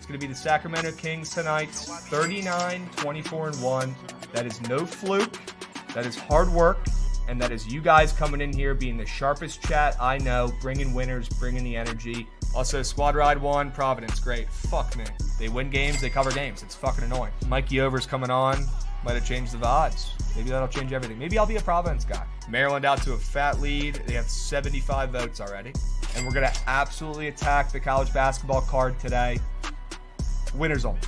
It's going to be the Sacramento Kings tonight, 39, 24-1. That is no fluke. That is hard work. And that is you guys coming in here being the sharpest chat I know, bringing winners, bringing the energy. Also, Squad Ride 1, Providence, great. Fuck me. They win games, they cover games. It's fucking annoying. Mikey Over's coming on. Might have changed the vibes. Maybe that'll change everything. Maybe I'll be a Providence guy. Maryland out to a fat lead. They have 75 votes already. And we're going to absolutely attack the college basketball card today. Winners only.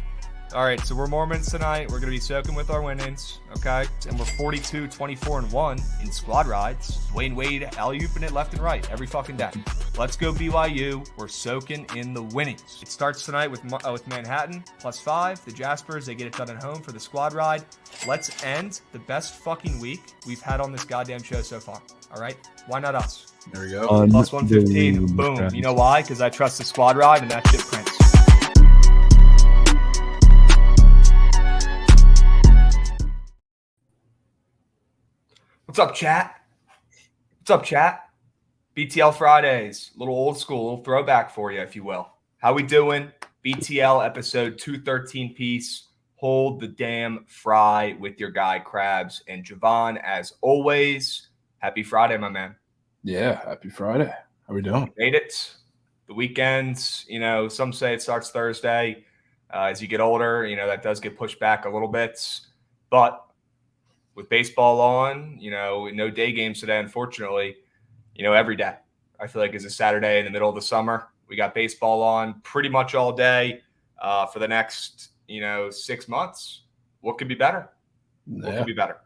All right, so we're Mormons tonight. We're going to be soaking with our winnings, okay? And we're 42, 24-1 in squad rides. Dwayne Wade alley-ooping it left and right every fucking day. Let's go BYU. We're soaking in the winnings. It starts tonight with Manhattan, +5. The Jaspers, they get it done at home for the squad ride. Let's end the best fucking week we've had on this goddamn show so far, all right? Why not us? There we go. +115. Boom. You know why? Because I trust the squad ride, and that shit prints. What's up, chat? What's up, chat? BTL Fridays, little old school, little throwback for you, if you will. How we doing? BTL episode 213 piece. Hold the damn fry with your guy, Krabs and Jovan. As always, happy Friday, my man. Yeah, happy Friday. How we doing? Made it. The weekends, some say it starts Thursday. As you get older, that does get pushed back a little bit. But with baseball on, no day games today, unfortunately, every day. I feel like it's a Saturday in the middle of the summer. We got baseball on pretty much all day for the next, 6 months. What could be better? What could be better?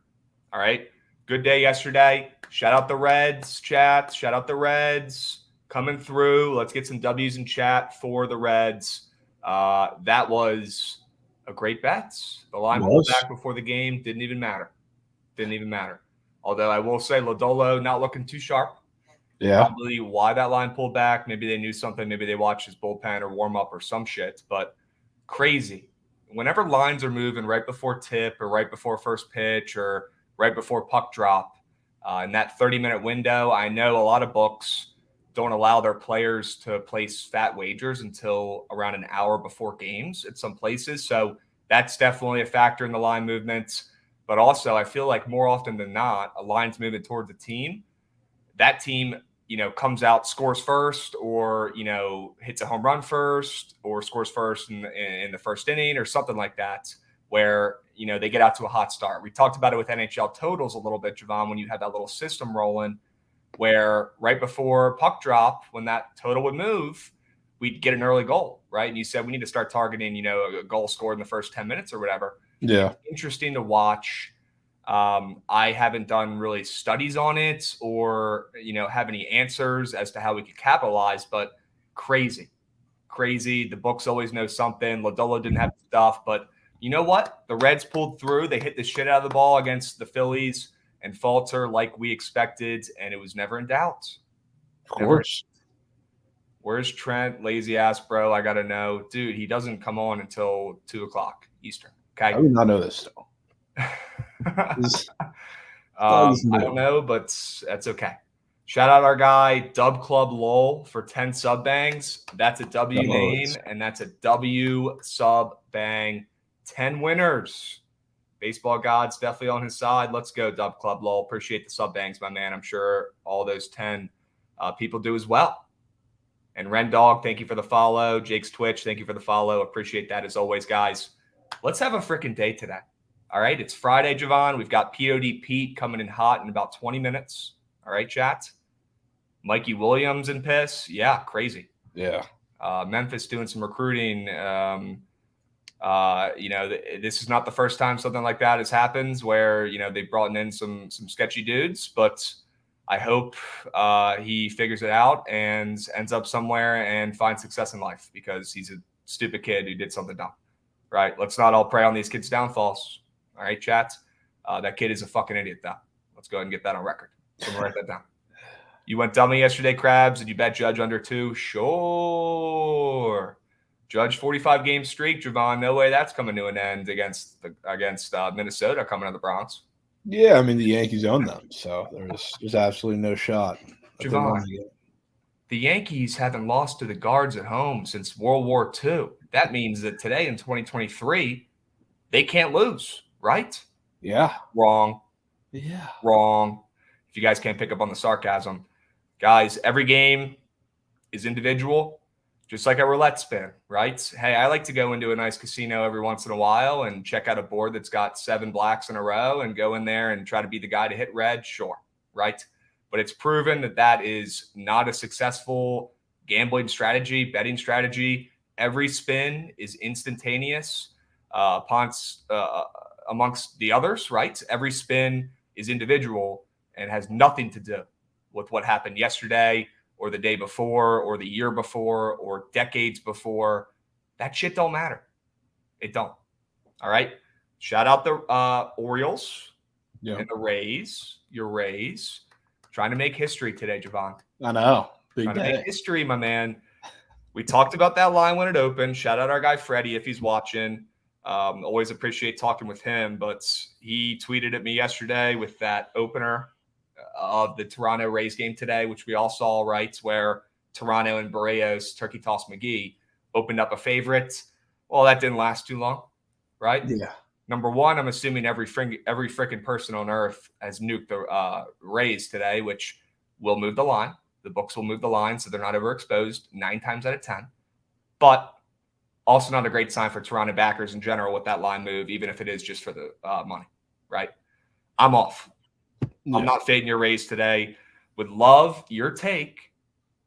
All right. Good day yesterday. Shout out the Reds, chat. Shout out the Reds coming through. Let's get some W's in chat for the Reds. That was a great bet. The line pulled back before the game. Didn't even matter. Although I will say Lodolo not looking too sharp. Yeah. Probably why that line pulled back. Maybe they knew something. Maybe they watched his bullpen or warm up or some shit. But crazy. Whenever lines are moving right before tip or right before first pitch or right before puck drop in that 30-minute window, I know a lot of books don't allow their players to place fat wagers until around an hour before games at some places. So that's definitely a factor in the line movements. But also, I feel like more often than not, a line's moving towards a team. That team, comes out, scores first, or, hits a home run first, or scores first in the first inning, or something like that, where, they get out to a hot start. We talked about it with NHL totals a little bit, Jovan, when you had that little system rolling, where right before puck drop, when that total would move, we'd get an early goal, right? And you said we need to start targeting, a goal scored in the first 10 minutes or whatever. Yeah. Interesting to watch. I haven't done really studies on it or, have any answers as to how we could capitalize, but crazy. The books always know something. Lodolo didn't have stuff, but you know what? The Reds pulled through. They hit the shit out of the ball against the Phillies and falter like we expected, and it was never in doubt. Of course. Where's Trent? Lazy ass, bro. I got to know. Dude, he doesn't come on until 2 o'clock Eastern. Okay. I did not know this though. I don't know, but that's okay. Shout out our guy, Dub Club LOL, for 10 sub bangs. That's a W name, and that's a W sub bang. 10 winners. Baseball God's definitely on his side. Let's go, Dub Club LOL. Appreciate the sub bangs, my man. I'm sure all those 10 people do as well. And Ren Dog, thank you for the follow. Jake's Twitch, thank you for the follow. Appreciate that as always, guys. Let's have a freaking day today. All right, it's Friday, Jovan. We've got POD Pete coming in hot in about 20 minutes. All right, chat. Mikey Williams and Piss. Yeah, crazy. Yeah. Memphis doing some recruiting. This is not the first time something like that has happened where, they've brought in some sketchy dudes, but I hope he figures it out and ends up somewhere and finds success in life because he's a stupid kid who did something dumb. Right? Let's not all prey on these kids' downfalls. All right, chat? That kid is a fucking idiot, though. Let's go ahead and get that on record. So I'm going to write that down. You went dummy yesterday, Krabs. Did you bet Judge under 2? Sure. Judge 45-game streak, Jovan. No way that's coming to an end against Minnesota coming to the Bronx. Yeah, I mean, the Yankees own them, so there's absolutely no shot. Jovan, the Yankees haven't lost to the Guards at home since World War II. That means that today in 2023, they can't lose, right? Yeah. Wrong. Yeah. Wrong. If you guys can't pick up on the sarcasm, guys, every game is individual, just like a roulette spin, right? Hey, I like to go into a nice casino every once in a while and check out a board that's got 7 blacks in a row and go in there and try to be the guy to hit red. Sure, right? But it's proven that that is not a successful gambling strategy, betting strategy. Every spin is instantaneous amongst the others, right? Every spin is individual and has nothing to do with what happened yesterday or the day before or the year before or decades before. That shit don't matter. It don't. All right. Shout out the Orioles and the Rays. Your Rays. Trying to make history today, Jovan. I know. Big Trying day. to make history, my man. We talked about that line when it opened. Shout out our guy Freddie if he's watching. Always appreciate talking with him. But he tweeted at me yesterday with that opener of the Toronto Rays game today, which we all saw, right, where Toronto and Barrios, Turkey Toss McGee, opened up a favorite. Well, that didn't last too long, right? Yeah. Number one, I'm assuming every freaking person on earth has nuked the Rays today, which will move the line. The books will move the line, so they're not overexposed 9 times out of 10. But also not a great sign for Toronto backers in general with that line move, even if it is just for the money, right? I'm off. Yeah. I'm not fading your Rays today. Would love your take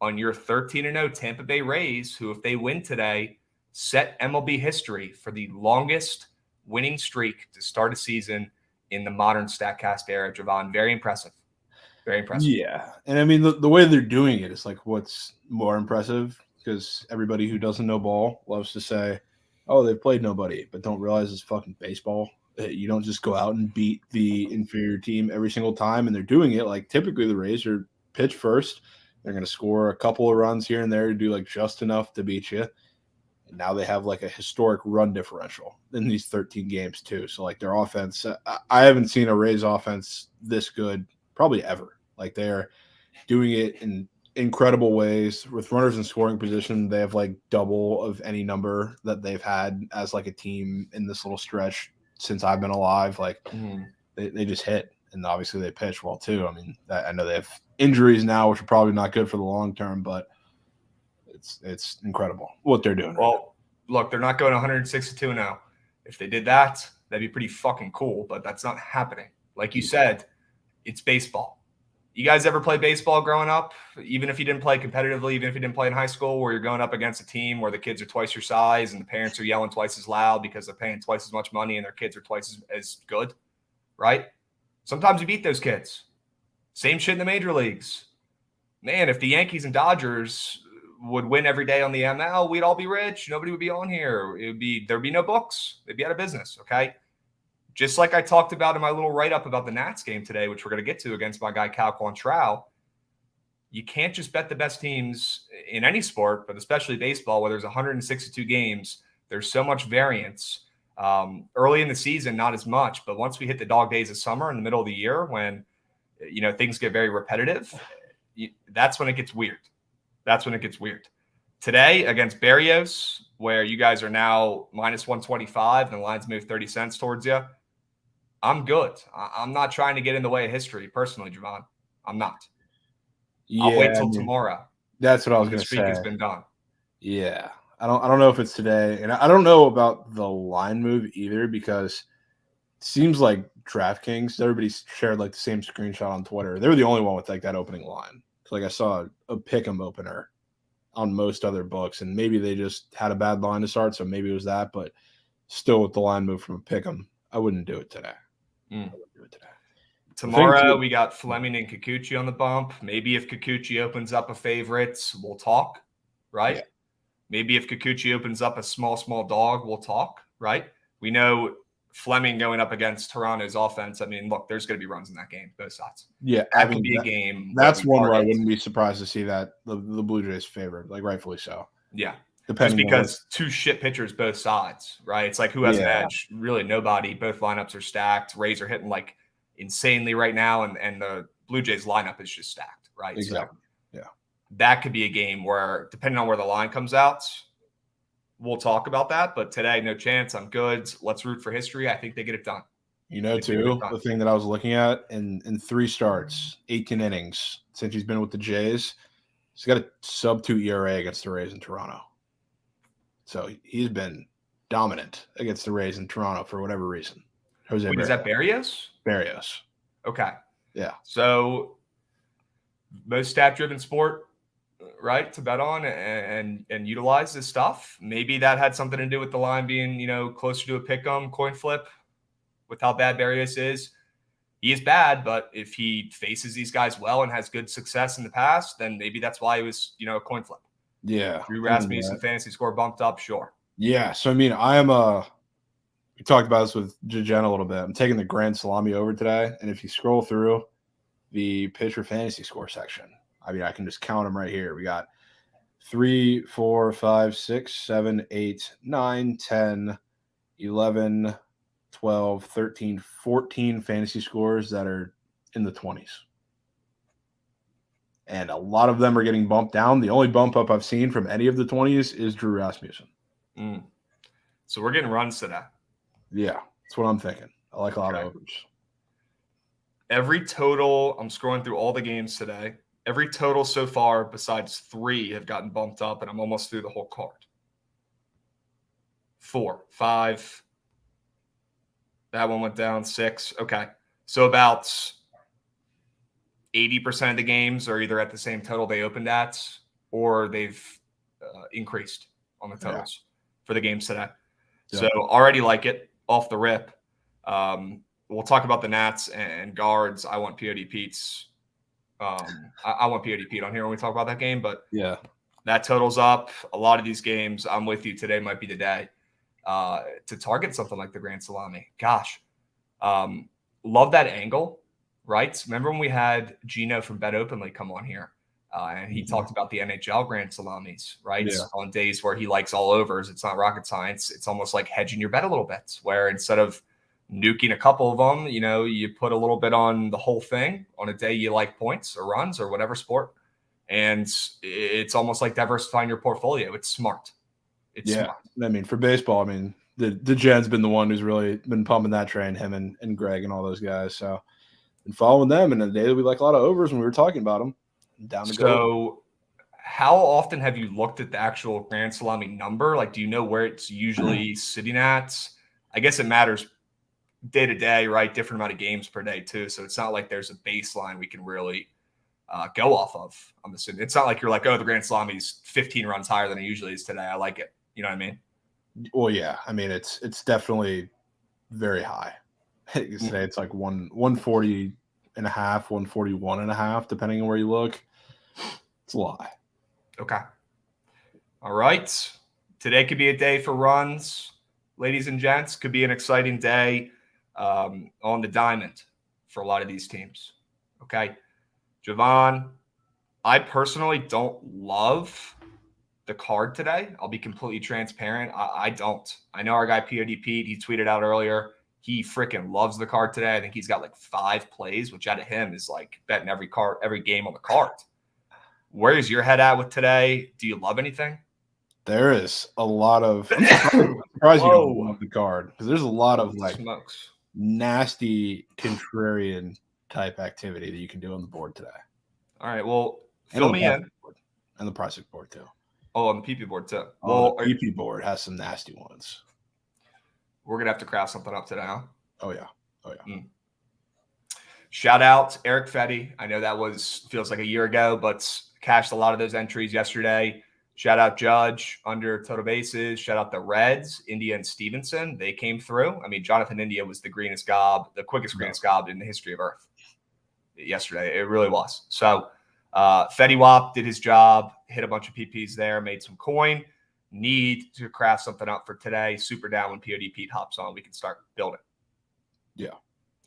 on your 13-0 Tampa Bay Rays, who, if they win today, set MLB history for the longest winning streak to start a season in the modern StatCast era. Jovan, very impressive. Very impressive. Yeah. And I mean, the way they're doing it is like what's more impressive, because everybody who doesn't know ball loves to say, oh, they've played nobody, but don't realize it's fucking baseball. You don't just go out and beat the inferior team every single time. And they're doing it like typically the Rays are pitch first. They're going to score a couple of runs here and there to do like just enough to beat you. And now they have like a historic run differential in these 13 games too. So like their offense, I haven't seen a Rays offense this good probably ever. Like they're doing it in incredible ways with runners in scoring position. They have like double of any number that they've had as like a team in this little stretch since I've been alive. Like they just hit, and obviously they pitch well too. I mean, I know they have injuries now, which are probably not good for the long term, but it's incredible what they're doing. Well, look, they're not going 162 now. If they did that, that'd be pretty fucking cool, but that's not happening. Like you said, it's baseball. You guys ever play baseball growing up? Even if you didn't play competitively, even if you didn't play in high school, where you're going up against a team where the kids are twice your size and the parents are yelling twice as loud because they're paying twice as much money and their kids are twice as good, right? Sometimes you beat those kids. Same shit in the major leagues. Man, if the Yankees and Dodgers would win every day on the ML, we'd all be rich. Nobody would be on here. There'd be no books. They'd be out of business, okay? Just like I talked about in my little write-up about the Nats game today, which we're going to get to against my guy Cal Quantrill, you can't just bet the best teams in any sport, but especially baseball, where there's 162 games. There's so much variance. Early in the season, not as much, but once we hit the dog days of summer in the middle of the year when, things get very repetitive, that's when it gets weird. That's when it gets weird. Today against Barrios, where you guys are now minus 125 and the lines move 30 cents towards you, I'm good. I'm not trying to get in the way of history personally, Jovan. I'm not. Yeah, I'll wait till tomorrow. That's what I was going to say. The streak has been done. Yeah. I don't know if it's today. And I don't know about the line move either, because it seems like DraftKings, everybody shared like the same screenshot on Twitter. They were the only one with like that opening line. So like I saw a pick'em opener on most other books, and maybe they just had a bad line to start, so maybe it was that, but still with the line move from a pick'em, I wouldn't do it today. I wouldn't do it today. Tomorrow we got Fleming and Kikuchi on the bump. Maybe if Kikuchi opens up a favorite, we'll talk, right? Yeah. Maybe if Kikuchi opens up a small dog, we'll talk, right? We know Fleming going up against Toronto's offense. I mean, look, there's going to be runs in that game, both sides. Yeah, that could be a game. That's one where I wouldn't be surprised to see that the Blue Jays favored, like rightfully so. Yeah, just because two shit pitchers both sides, right? It's like who has an edge? Really, nobody. Both lineups are stacked. Rays are hitting like insanely right now, and the Blue Jays lineup is just stacked, right? Exactly. So that could be a game where, depending on where the line comes out, we'll talk about that. But today, no chance. I'm good. Let's root for history. I think they get it done. Too, the thing that I was looking at in 3 starts, 18 innings since he's been with the Jays, he's got a sub-2 ERA against the Rays in Toronto. So he's been dominant against the Rays in Toronto for whatever reason. Wait, is that Barrios? Barrios. Okay. Yeah. So most stat-driven sport, right, to bet on and utilize this stuff. Maybe that had something to do with the line being, closer to a pick-em, coin flip with how bad Barrios is. He is bad, but if he faces these guys well and has good success in the past, then maybe that's why he was, a coin flip. Yeah. Drew Rasmussen fantasy score bumped up, sure. Yeah. So, I mean, we talked about this with Jen a little bit. I'm taking the Grand Salami over today. And if you scroll through the pitcher fantasy score section, I mean, I can just count them right here. We got 3, 4, 5, 6, 7, 8, 9, 10, 11, 12, 13, 14 fantasy scores that are in the 20s. And a lot of them are getting bumped down. The only bump up I've seen from any of the 20s is Drew Rasmussen. So we're getting runs today. Yeah, that's what I'm thinking. I like a lot of overs. Every total, I'm scrolling through all the games today. Every total so far, besides 3, have gotten bumped up, and I'm almost through the whole card. 4, 5. That one went down 6. Okay. So about 80% of the games are either at the same total they opened at, or they've increased on the totals for the games today. Yeah. So already like it off the rip. We'll talk about the Nats and guards. I want POD Pete's. I want POD Pete on here when we talk about that game, but yeah, that totals up. A lot of these games, I'm with you. Today might be the day to target something like the Grand Salami. Gosh, love that angle, right? Remember when we had Gino from Bet Openly come on here, and he talked about the NHL Grand Salamis, right? Yeah. On days where he likes all overs, it's not rocket science. It's almost like hedging your bet a little bit, where instead of nuking a couple of them, you put a little bit on the whole thing on a day you like points or runs or whatever sport. And it's almost like diversifying your portfolio. It's smart. It's smart. I mean, for baseball, I mean, the Jen's been the one who's really been pumping that train, him and Greg and all those guys. So been following them. And the day that we like a lot of overs when we were talking about them, down to go. So how often have you looked at the actual Grand Salami number? Like, do you know where it's usually sitting at? I guess it matters day to day, right? Different amount of games per day too. So it's not like there's a baseline we can really go off of. I'm assuming it's not like you're like, oh, the Grand Salami's 15 runs higher than it usually is today. I like it. You know what I mean? Well, yeah. I mean, it's definitely very high. Today it's like 140 and a half, 141 and a half, depending on where you look. It's a lot. Okay. All right. Today could be a day for runs, ladies and gents. Could be an exciting day on the diamond for a lot of these teams. Okay. Jovan, I personally don't love the card today. I'll be completely transparent. I don't. I know our guy POD Pete, he tweeted out earlier, he freaking loves the card today. I think he's got like 5 plays, which out of him is like betting every game on the card. Where is your head at with today? Do you love anything? There is a lot of I'm surprised you don't love the card, because there's a lot of like nasty contrarian type activity that you can do on the board today. All right, well, fill me in. And the pricing board too. Oh, on the PP board too. Well, the PP board has some nasty ones. We're gonna have to craft something up today, huh? Oh yeah. Shout out Eric Fetty. I know that feels like a year ago, but cashed a lot of those entries yesterday. Shout out Judge under total bases. Shout out the Reds, India and Stevenson. They came through. I mean, Jonathan India was the quickest greenest gob in the history of Earth yesterday. It really was. So Fetty Wap did his job, hit a bunch of PPs there, made some coin. Need to craft something up for today. Super down when POD Pete hops on. We can start building. Yeah.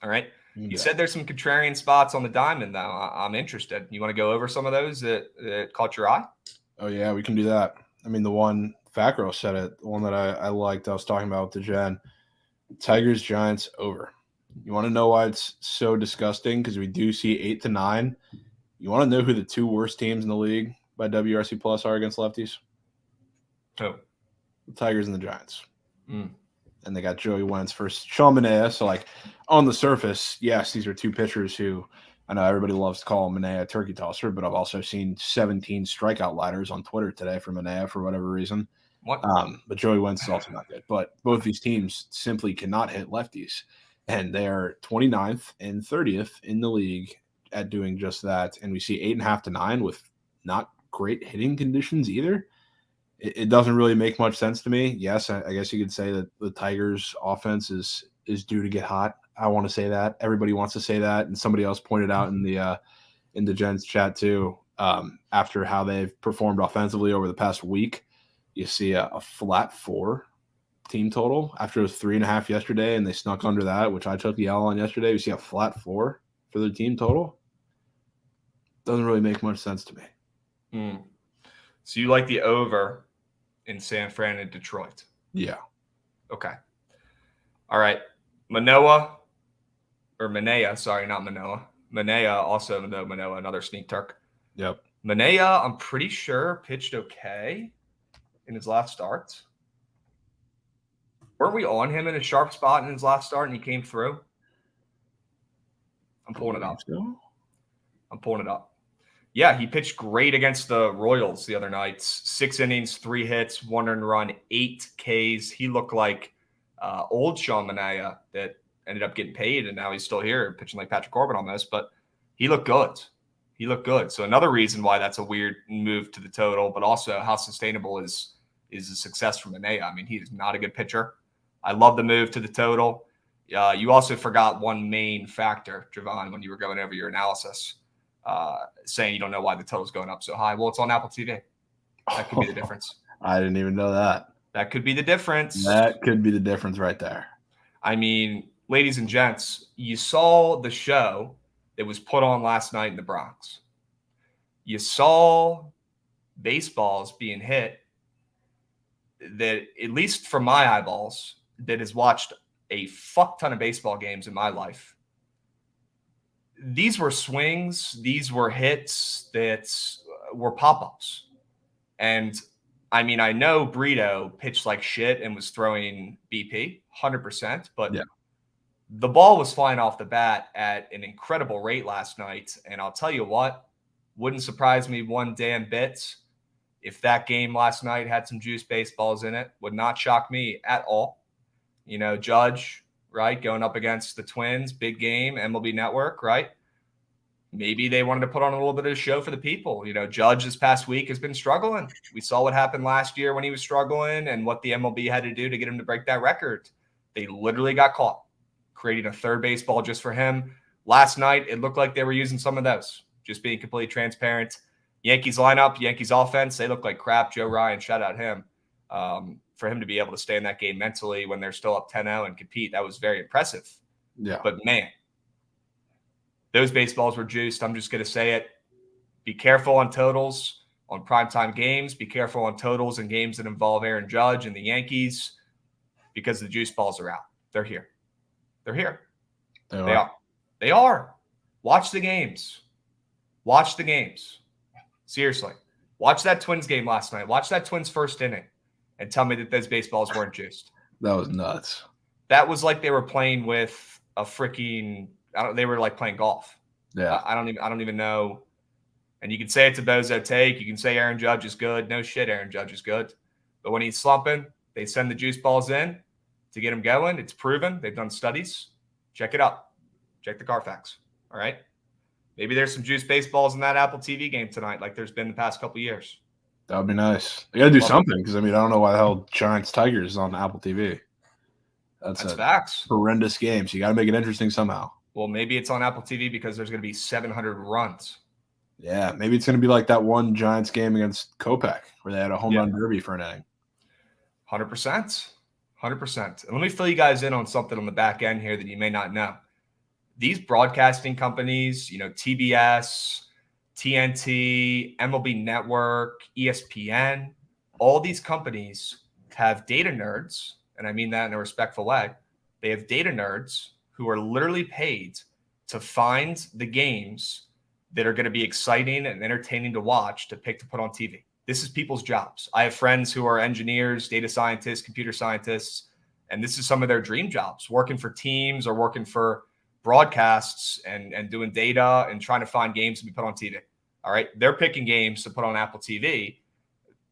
All right. You said there's some contrarian spots on the diamond, though. I'm interested. You want to go over some of those that caught your eye? Oh, yeah, we can do that. I mean, the one, Facro said it, the one that I liked, I was talking about with the Jen, Tigers, Giants, over. You want to know why it's so disgusting? Because we do see 8 to 9. You want to know who the 2 worst teams in the league by WRC Plus are against lefties? Who? The Tigers and the Giants. Mm. And they got Joey Wentz versus Sean Manaea. So, like, on the surface, yes, these are two pitchers who I know everybody loves to call Manaea a turkey tosser, but I've also seen 17 strikeout ladders on Twitter today for Manaea for whatever reason. What? But Joey Wentz is also not good. But both these teams simply cannot hit lefties. And they are 29th and 30th in the league at doing just that. And we see 8.5 to 9 with not great hitting conditions either. It doesn't really make much sense to me. Yes, I guess you could say that the Tigers' offense is due to get hot. I want to say that. Everybody wants to say that. And somebody else pointed out in the Gents chat too, after how they've performed offensively over the past week, you see a flat 4 team total after it was 3.5 yesterday, and they snuck under that, which I took the L on yesterday. We see a flat 4 for the team total. Doesn't really make much sense to me. Mm. So you like the over in San Fran and Detroit? Yeah. Okay. All right. Manaea, sorry, not Manoa. Manaea, also Manoa, another sneak Turk. Yep. Manaea, I'm pretty sure, pitched okay in his last start. Weren't we on him in a sharp spot in his last start and he came through? I'm pulling it up. I'm pulling it up. Yeah, he pitched great against the Royals the other night. 6 innings, 3 hits, 1 earned run, 8 Ks. He looked like old Sean Manaea that ended up getting paid, and now he's still here pitching like Patrick Corbin almost. But he looked good. He looked good. So another reason why that's a weird move to the total, but also how sustainable is the success from Manaea. I mean, he is not a good pitcher. I love the move to the total. You also forgot one main factor, Jovan, when you were going over your analysis. Saying you don't know why the total's going up so high. Well, it's on Apple TV. That could be the difference. I didn't even know that. That could be the difference. That could be the difference right there. I mean, ladies and gents, you saw the show that was put on last night in the Bronx. You saw baseballs being hit that, at least from my eyeballs, that has watched a fuck ton of baseball games in my life. These were swings. These were hits that were pop-ups. And, I mean, I know Brito pitched like shit and was throwing BP, 100%, but the ball was flying off the bat at an incredible rate last night. And I'll tell you what, wouldn't surprise me one damn bit if that game last night had some juice baseballs in it. Would not shock me at all. You know, Judge, right, going up against the Twins, big game, MLB Network, right? Maybe they wanted to put on a little bit of a show for the people. You know, Judge this past week has been struggling. We saw what happened last year when he was struggling and what the MLB had to do to get him to break that record. They literally got caught creating a third baseball just for him. Last night, it looked like they were using some of those, just being completely transparent. Yankees lineup, Yankees offense, they look like crap. Joe Ryan, shout out him. For him to be able to stay in that game mentally when they're still up 10-0 and compete, that was very impressive. Yeah. But, man, those baseballs were juiced. I'm just going to say it. Be careful on totals on primetime games. Be careful on totals in games that involve Aaron Judge and the Yankees because the juice balls are out. They're here. They're here. They are. They are. Watch the games. Watch the games. Seriously. Watch that Twins game last night. Watch that Twins first inning and tell me that those baseballs weren't juiced. That was nuts. That was like they were playing with a freaking they were like playing golf. Yeah. I don't even know. And you can say it's a bozo take. You can say Aaron Judge is good. No shit, Aaron Judge is good. But when he's slumping, they send the juice balls in to get him going. It's proven. They've done studies. Check it out. Check the Carfax. All right. Maybe there's some juice baseballs in that Apple TV game tonight, like there's been the past couple of years. That would be nice. You got to do something because, I mean, I don't know why the hell Giants Tigers is on Apple TV. That's facts. Horrendous game. So you got to make it interesting somehow. Well, maybe it's on Apple TV because there's going to be 700 runs. Yeah, maybe it's going to be like that one Giants game against Kopech where they had a home run derby for an inning. 100%. 100%. And let me fill you guys in on something on the back end here that you may not know. These broadcasting companies, you know, TBS, TNT, MLB Network, ESPN, all these companies have data nerds, and I mean that in a respectful way. They have data nerds who are literally paid to find the games that are going to be exciting and entertaining to watch, to pick, to put on TV. This is people's jobs. I have friends who are engineers, data scientists, computer scientists, and this is some of their dream jobs, working for teams or working for broadcasts and doing data and trying to find games to be put on TV. All right. They're picking games to put on Apple TV.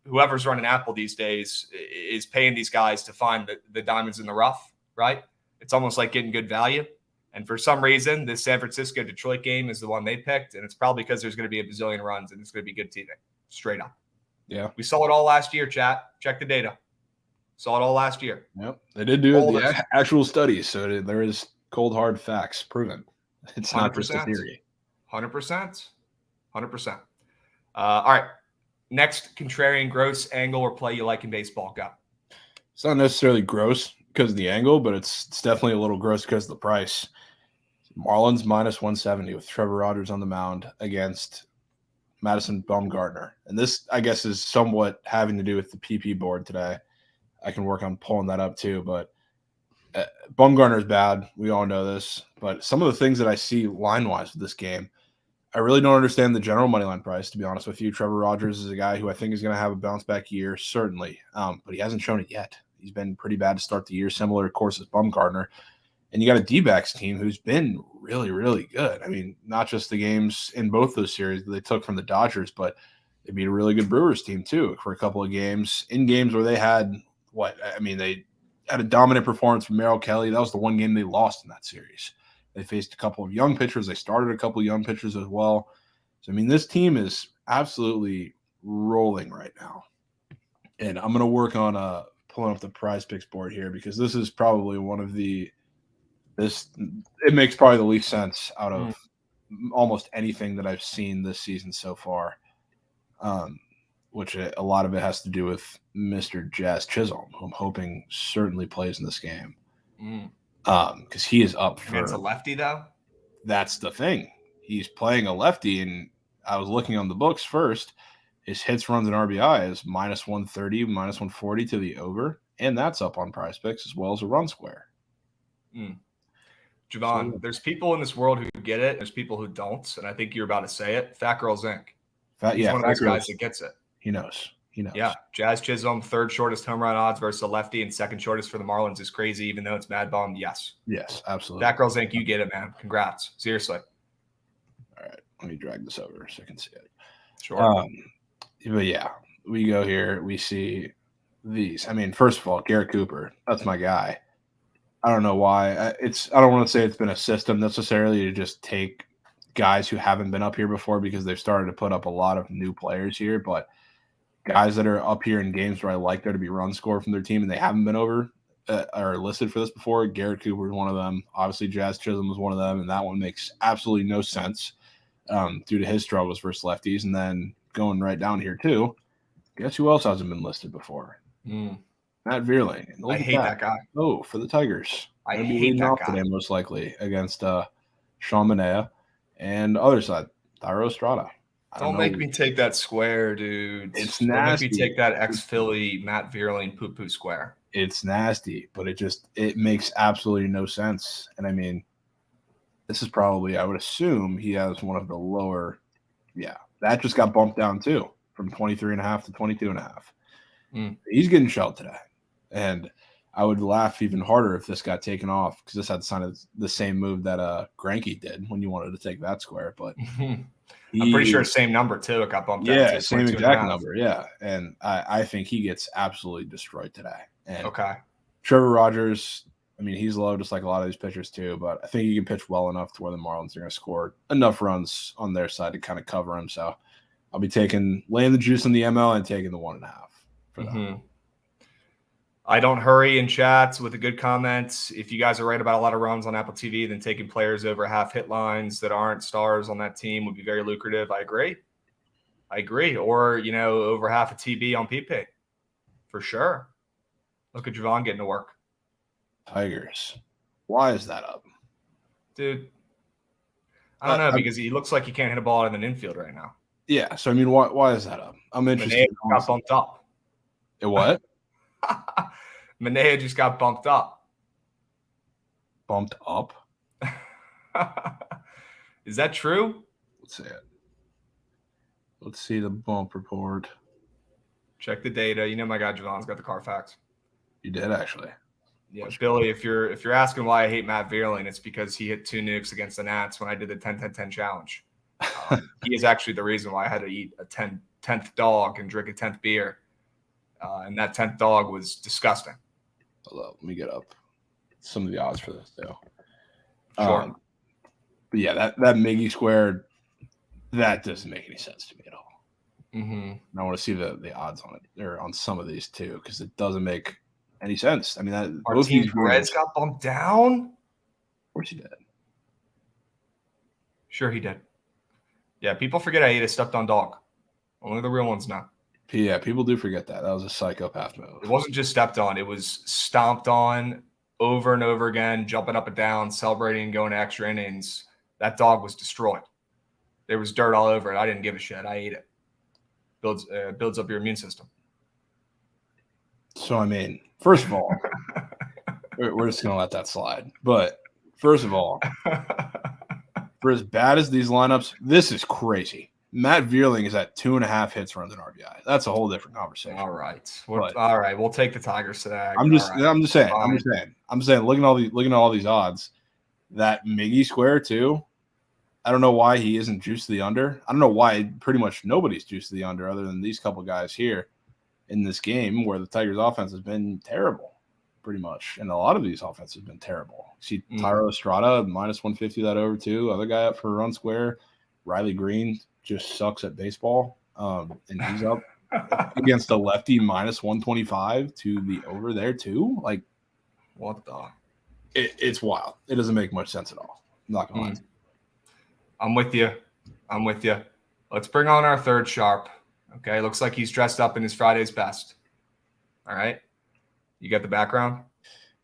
Whoever's running Apple these days is paying these guys to find the diamonds in the rough, right? It's almost like getting good value. And for some reason, this San Francisco-Detroit game is the one they picked, and it's probably because there's going to be a bazillion runs and it's going to be good TV, straight up. Yeah. We saw it all last year, chat. Check the data. Saw it all last year. Yep. They did do the actual studies, so there is cold, hard facts proven. It's 100%. Not just a theory. 100%. 100%. All right. Next contrarian gross angle or play you like in baseball. Go. It's not necessarily gross because of the angle, but it's definitely a little gross because of the price. Marlins minus 170 with Trevor Rogers on the mound against Madison Bumgarner. And this, I guess, is somewhat having to do with the PP board today. I can work on pulling that up too, but Bumgarner is bad. We all know this. But some of the things that I see line-wise with this game, I really don't understand the general money line price, to be honest with you. Trevor Rogers is a guy who I think is going to have a bounce-back year, certainly. But he hasn't shown it yet. He's been pretty bad to start the year, similar, of course, as Bumgarner. And you got a D-backs team who's been really, really good. I mean, not just the games in both those series that they took from the Dodgers, but they beat a really good Brewers team, too, for a couple of games. In games where they had, they had a dominant performance from Merrill Kelly. That was the one game they lost in that series. They faced a couple of young pitchers. They started a couple of young pitchers as well. So, this team is absolutely rolling right now. And I'm going to work on pulling up the prize picks board here because this is probably one of it makes probably the least sense out of almost anything that I've seen this season so far, which a lot of it has to do with Mr. Jazz Chisholm, who I'm hoping certainly plays in this game. Because he is up for. It's a lefty, though. That's the thing. He's playing a lefty, and I was looking on the books first. His hits, runs, and RBI is minus 130, minus 140 to the over, and that's up on Prize Picks as well as a run square. Jovan, there's people in this world who get it. There's people who don't, and I think you're about to say it. Fat Girls Inc. He's one of those guys that gets it. He knows. Yeah, Jazz Chisholm, third shortest home run odds versus a lefty, and second shortest for the Marlins is crazy, even though it's Mad Bum. Yes, absolutely. Fat Girls Inc. You get it, man. Congrats, seriously. All right, let me drag this over so I can see it. Sure. But yeah, we go here. We see these. First of all, Garrett Cooper. That's my guy. I don't know why. I don't want to say it's been a system necessarily to just take guys who haven't been up here before because they've started to put up a lot of new players here, but guys that are up here in games where I like there to be run score from their team and they haven't been over are listed for this before. Garrett Cooper is one of them. Obviously, Jazz Chisholm was one of them, and that one makes absolutely no sense due to his struggles versus lefties. And then going right down here too, guess who else hasn't been listed before? Matt Vierling. I hate that guy. Oh, for the Tigers. I hate that guy. Today, most likely against Sean Manaea and other side, Thairo Estrada. Don't make me take that square, dude. It's nasty. Don't make me take that ex-Philly Matt Vierling poo-poo square. It's nasty, but it makes absolutely no sense. And this is probably, I would assume he has one of the lower. Yeah, that just got bumped down too from 23.5 to 22.5. He's getting shelled today. And I would laugh even harder if this got taken off because this had the same move that Greinke did when you wanted to take that square. But I'm pretty sure same number too. It got bumped. Yeah, same exact number. Yeah, and I think he gets absolutely destroyed today. And Trevor Rogers, he's low just like a lot of these pitchers too. But I think he can pitch well enough to where the Marlins are going to score enough runs on their side to kind of cover him. So I'll be laying the juice on the ML and taking the 1.5 for that. I don't hurry in chats with a good comment. If you guys are right about a lot of runs on Apple TV, then taking players over half hit lines that aren't stars on that team would be very lucrative. I agree. Or, over half a TB on PP. For sure. Look at Jovan getting to work. Tigers. Why is that up? Dude, I don't know because he looks like he can't hit a ball in an infield right now. Yeah, so why is that up? I'm interested. Manaea got bumped up. It what? Manaea just got bumped up. Bumped up? Is that true? Let's see it. Let's see the bump report. Check the data. You know my guy Javon's got the Carfax. You did actually. Yeah, Billy, if you're asking why I hate Matt Vierling, it's because he hit 2 nukes against the Nats when I did the 10-10-10 challenge. He is actually the reason why I had to eat a 10th dog and drink a 10th beer. And that 10th dog was disgusting. Hold up, let me get up some of the odds for this too. Sure. But yeah, that Miggy squared, that doesn't make any sense to me at all. Mm-hmm. And I want to see the odds on it or on some of these too, because it doesn't make any sense. I mean, that Martin Perez got bumped down. Of course he did. Sure he did. Yeah, people forget I ate a stepped-on dog. Only the real ones know. Yeah, people do forget that. That was a psychopath move. It wasn't just stepped on. It was stomped on over and over again, jumping up and down, celebrating, going to extra innings. That dog was destroyed. There was dirt all over it. I didn't give a shit. I ate it. Builds up your immune system. So, I mean, first of all, we're just going to let that slide. But first of all, for as bad as these lineups, this is crazy. Matt Vierling is at 2.5 hits, runs, and RBI. That's a whole different conversation. All right. All right. We'll take the Tigers today. I'm just saying. Looking at all these odds, that Miggy square too. I don't know why he isn't juiced to the under. I don't know why pretty much nobody's juiced to the under other than these couple guys here in this game where the Tigers offense has been terrible pretty much. And a lot of these offenses have been terrible. See Tyro Estrada minus 150 that over too. Other guy up for a run square. Riley Green just sucks at baseball. And he's up against a lefty minus 125 to the over there too. Like, what the? It's wild. It doesn't make much sense at all. I'm not gonna lie. I'm with you. Let's bring on our third sharp. Okay, looks like he's dressed up in his Friday's best. All right. You got the background?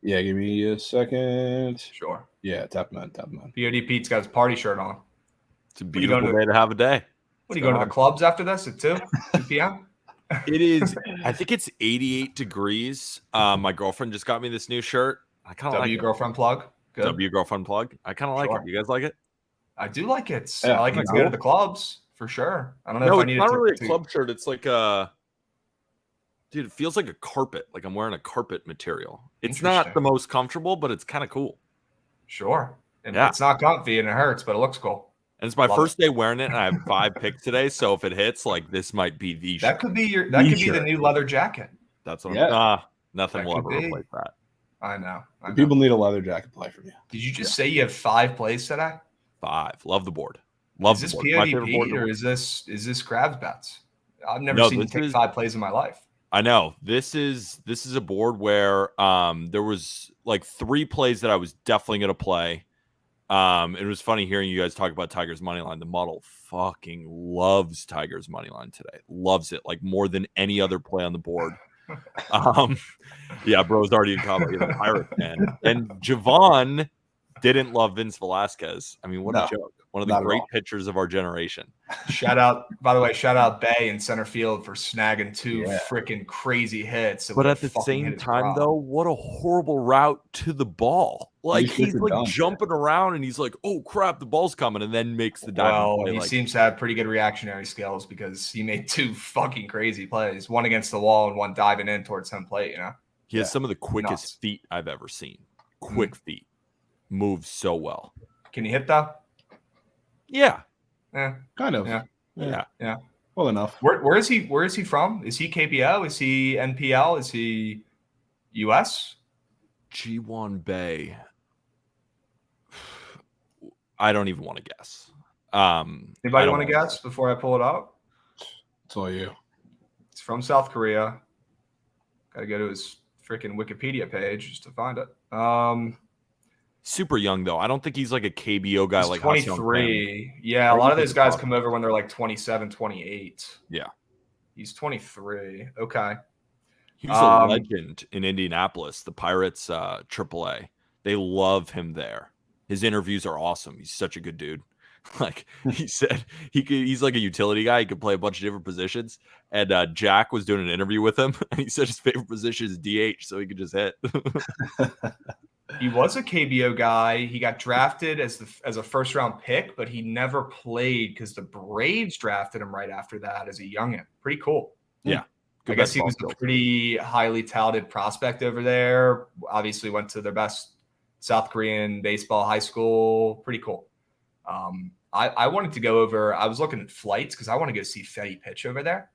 Yeah, give me a second. Sure. Yeah, tap him on. POD Pete's got his party shirt on. It's a beautiful day to have a day. What, are you going to the clubs after this at 2 p.m.? It is. I think it's 88 degrees. My girlfriend just got me this new shirt. I kind of like it. Girlfriend plug. Good. W girlfriend plug. I kind of like it. You guys like it? I do like it. Yeah, I like it to go to the clubs for sure. I don't know if I need it. No, it's not really a club shirt. It's like dude, it feels like a carpet. Like I'm wearing a carpet material. It's not the most comfortable, but it's kind of cool. Sure. And it's not comfy and it hurts, but it looks cool. And it's my first day wearing it, and I have 5 picks today. So if it hits, like this might be the that could be that could be the new leather jacket. That's what nothing will ever replace that. I know. People need a leather jacket play from you. Did you just say you have 5 plays today? 5. Love the board. Is this PODP or is this Krabs bets? I've never seen you take 5 plays in my life. I know. This is a board where there was like 3 plays that I was definitely going to play. It was funny hearing you guys talk about Tigers money line. The model fucking loves Tigers money line today. Loves it like more than any other play on the board. Yeah, bro's already in comedy, a Pirate fan. And Jovan didn't love Vince Velasquez. I mean, what a joke. One of the great pitchers of our generation. Shout out Bay in center field for snagging 2 freaking crazy hits. But at the same time, though, what a horrible route to the ball. Like, he's like jumping around and he's like, oh, crap, the ball's coming, and then makes the dive. Well, he seems to have pretty good reactionary skills because he made 2 fucking crazy plays, one against the wall and one diving in towards home plate, you know? He has some of the quickest feet I've ever seen. Quick feet. Moves so well. Can he hit, though? Yeah. Kind of. Yeah. Well enough. Where is he from? Is he KBO? Is he NPL? Is he US? G1 Bay. I don't even want to guess. Anybody want to guess before I pull it up? It's all you. It's from South Korea. Gotta go to his freaking Wikipedia page just to find it. Super young, though. I don't think he's like a KBO guy. He's like 23. Yeah, a lot of those guys come over when they're like 27, 28. Yeah. He's 23. Okay. He was a legend in Indianapolis, the Pirates AAA. They love him there. His interviews are awesome. He's such a good dude. Like he said, he's like a utility guy. He could play a bunch of different positions. And Jack was doing an interview with him, and he said his favorite position is DH, so he could just hit. He was a KBO guy. He got drafted as a first round pick, but he never played because the Braves drafted him right after that as a youngin. Pretty cool. Yeah. I guess he was a pretty highly touted prospect over there. Obviously went to their best South Korean baseball high school. Pretty cool. I wanted to go over. I was looking at flights because I want to go see Fetty pitch over there,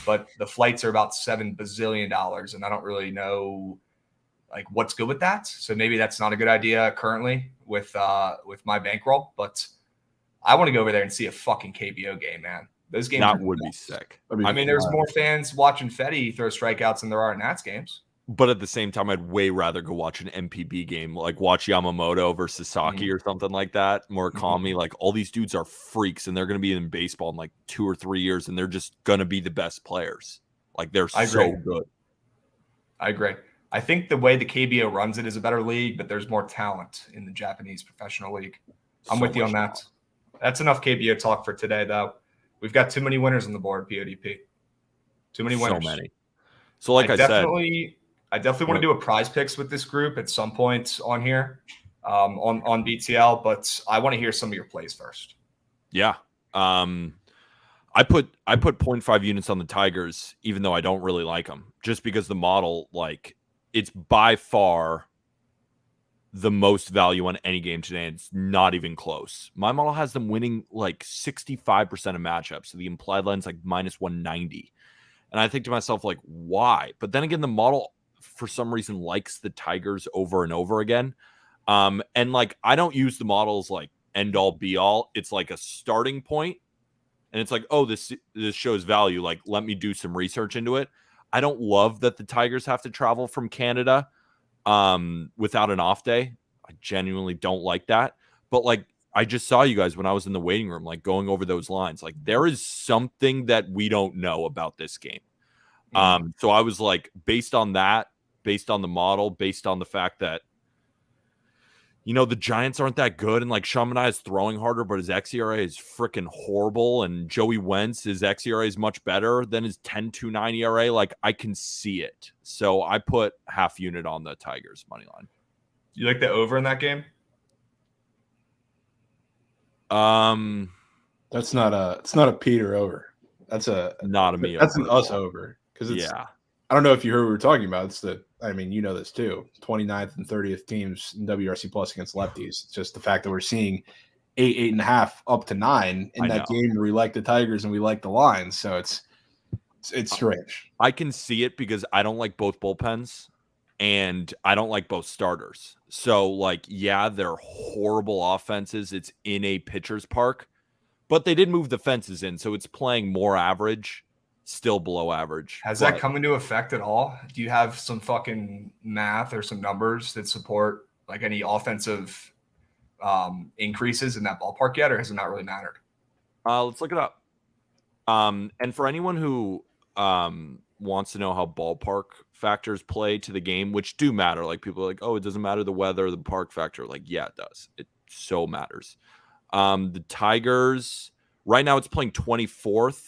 but the flights are about $7 bazillion, and I don't really know like what's good with that. So maybe that's not a good idea currently with my bankroll. But I want to go over there and see a fucking KBO game, man. Those games would be sick. I mean, there's more fans watching Fetty throw strikeouts than there are in Nats games. But at the same time, I'd way rather go watch an MPB game, like watch Yamamoto versus Sasaki or something like that. Murakami, like all these dudes are freaks, and they're going to be in baseball in like 2 or 3 years, and they're just going to be the best players. Like they're so good. I agree. I think the way the KBO runs it is a better league, but there's more talent in the Japanese professional league. I'm with you on that. That's enough KBO talk for today, though. We've got too many winners on the board, PODP. Too many winners. So many. So like I definitely want to do a prize picks with this group at some point on here, on BTL, but I want to hear some of your plays first. Yeah. I put 0.5 units on the Tigers, even though I don't really like them, just because the model, like, it's by far the most value on any game today. And it's not even close. My model has them winning like 65% of matchups. So the implied line's like minus 190. And I think to myself, like, why? But then again, the model for some reason likes the Tigers over and over again. And like, I don't use the models like end all be all. It's like a starting point. And it's like, oh, this shows value. Like, let me do some research into it. I don't love that the Tigers have to travel from Canada without an off day. I genuinely don't like that. But like, I just saw you guys when I was in the waiting room, like going over those lines. Like, there is something that we don't know about this game. So I was like, based on that, based on the model, based on the fact that, you know, the Giants aren't that good, and like Shamanai is throwing harder, but his xERA is freaking horrible, and Joey Wentz, his xERA is much better than his 10.29 ERA. Like, I can see it. So I put half unit on the Tigers money line. You like the over in that game? It's not a Peter over. That's not a me. That's an us over. Because it's, I don't know if you heard what we were talking about. It's I mean, you know this too. 29th and 30th teams in WRC Plus against lefties. It's just the fact that we're seeing 8.5 up to 9 in that game where we like the Tigers and we like the lines. So it's strange. I can see it because I don't like both bullpens and I don't like both starters. So like, yeah, they're horrible offenses. It's in a pitcher's park, but they did move the fences in. So it's playing more average. Still below average. Has that come into effect at all? Do you have some fucking math or some numbers that support like any offensive increases in that ballpark yet, or has it not really mattered? Let's look it up. And for anyone who wants to know how ballpark factors play to the game, which do matter, like people are like, oh, it doesn't matter the weather, the park factor. Like, yeah, it does. It so matters. The Tigers right now, it's playing 24th.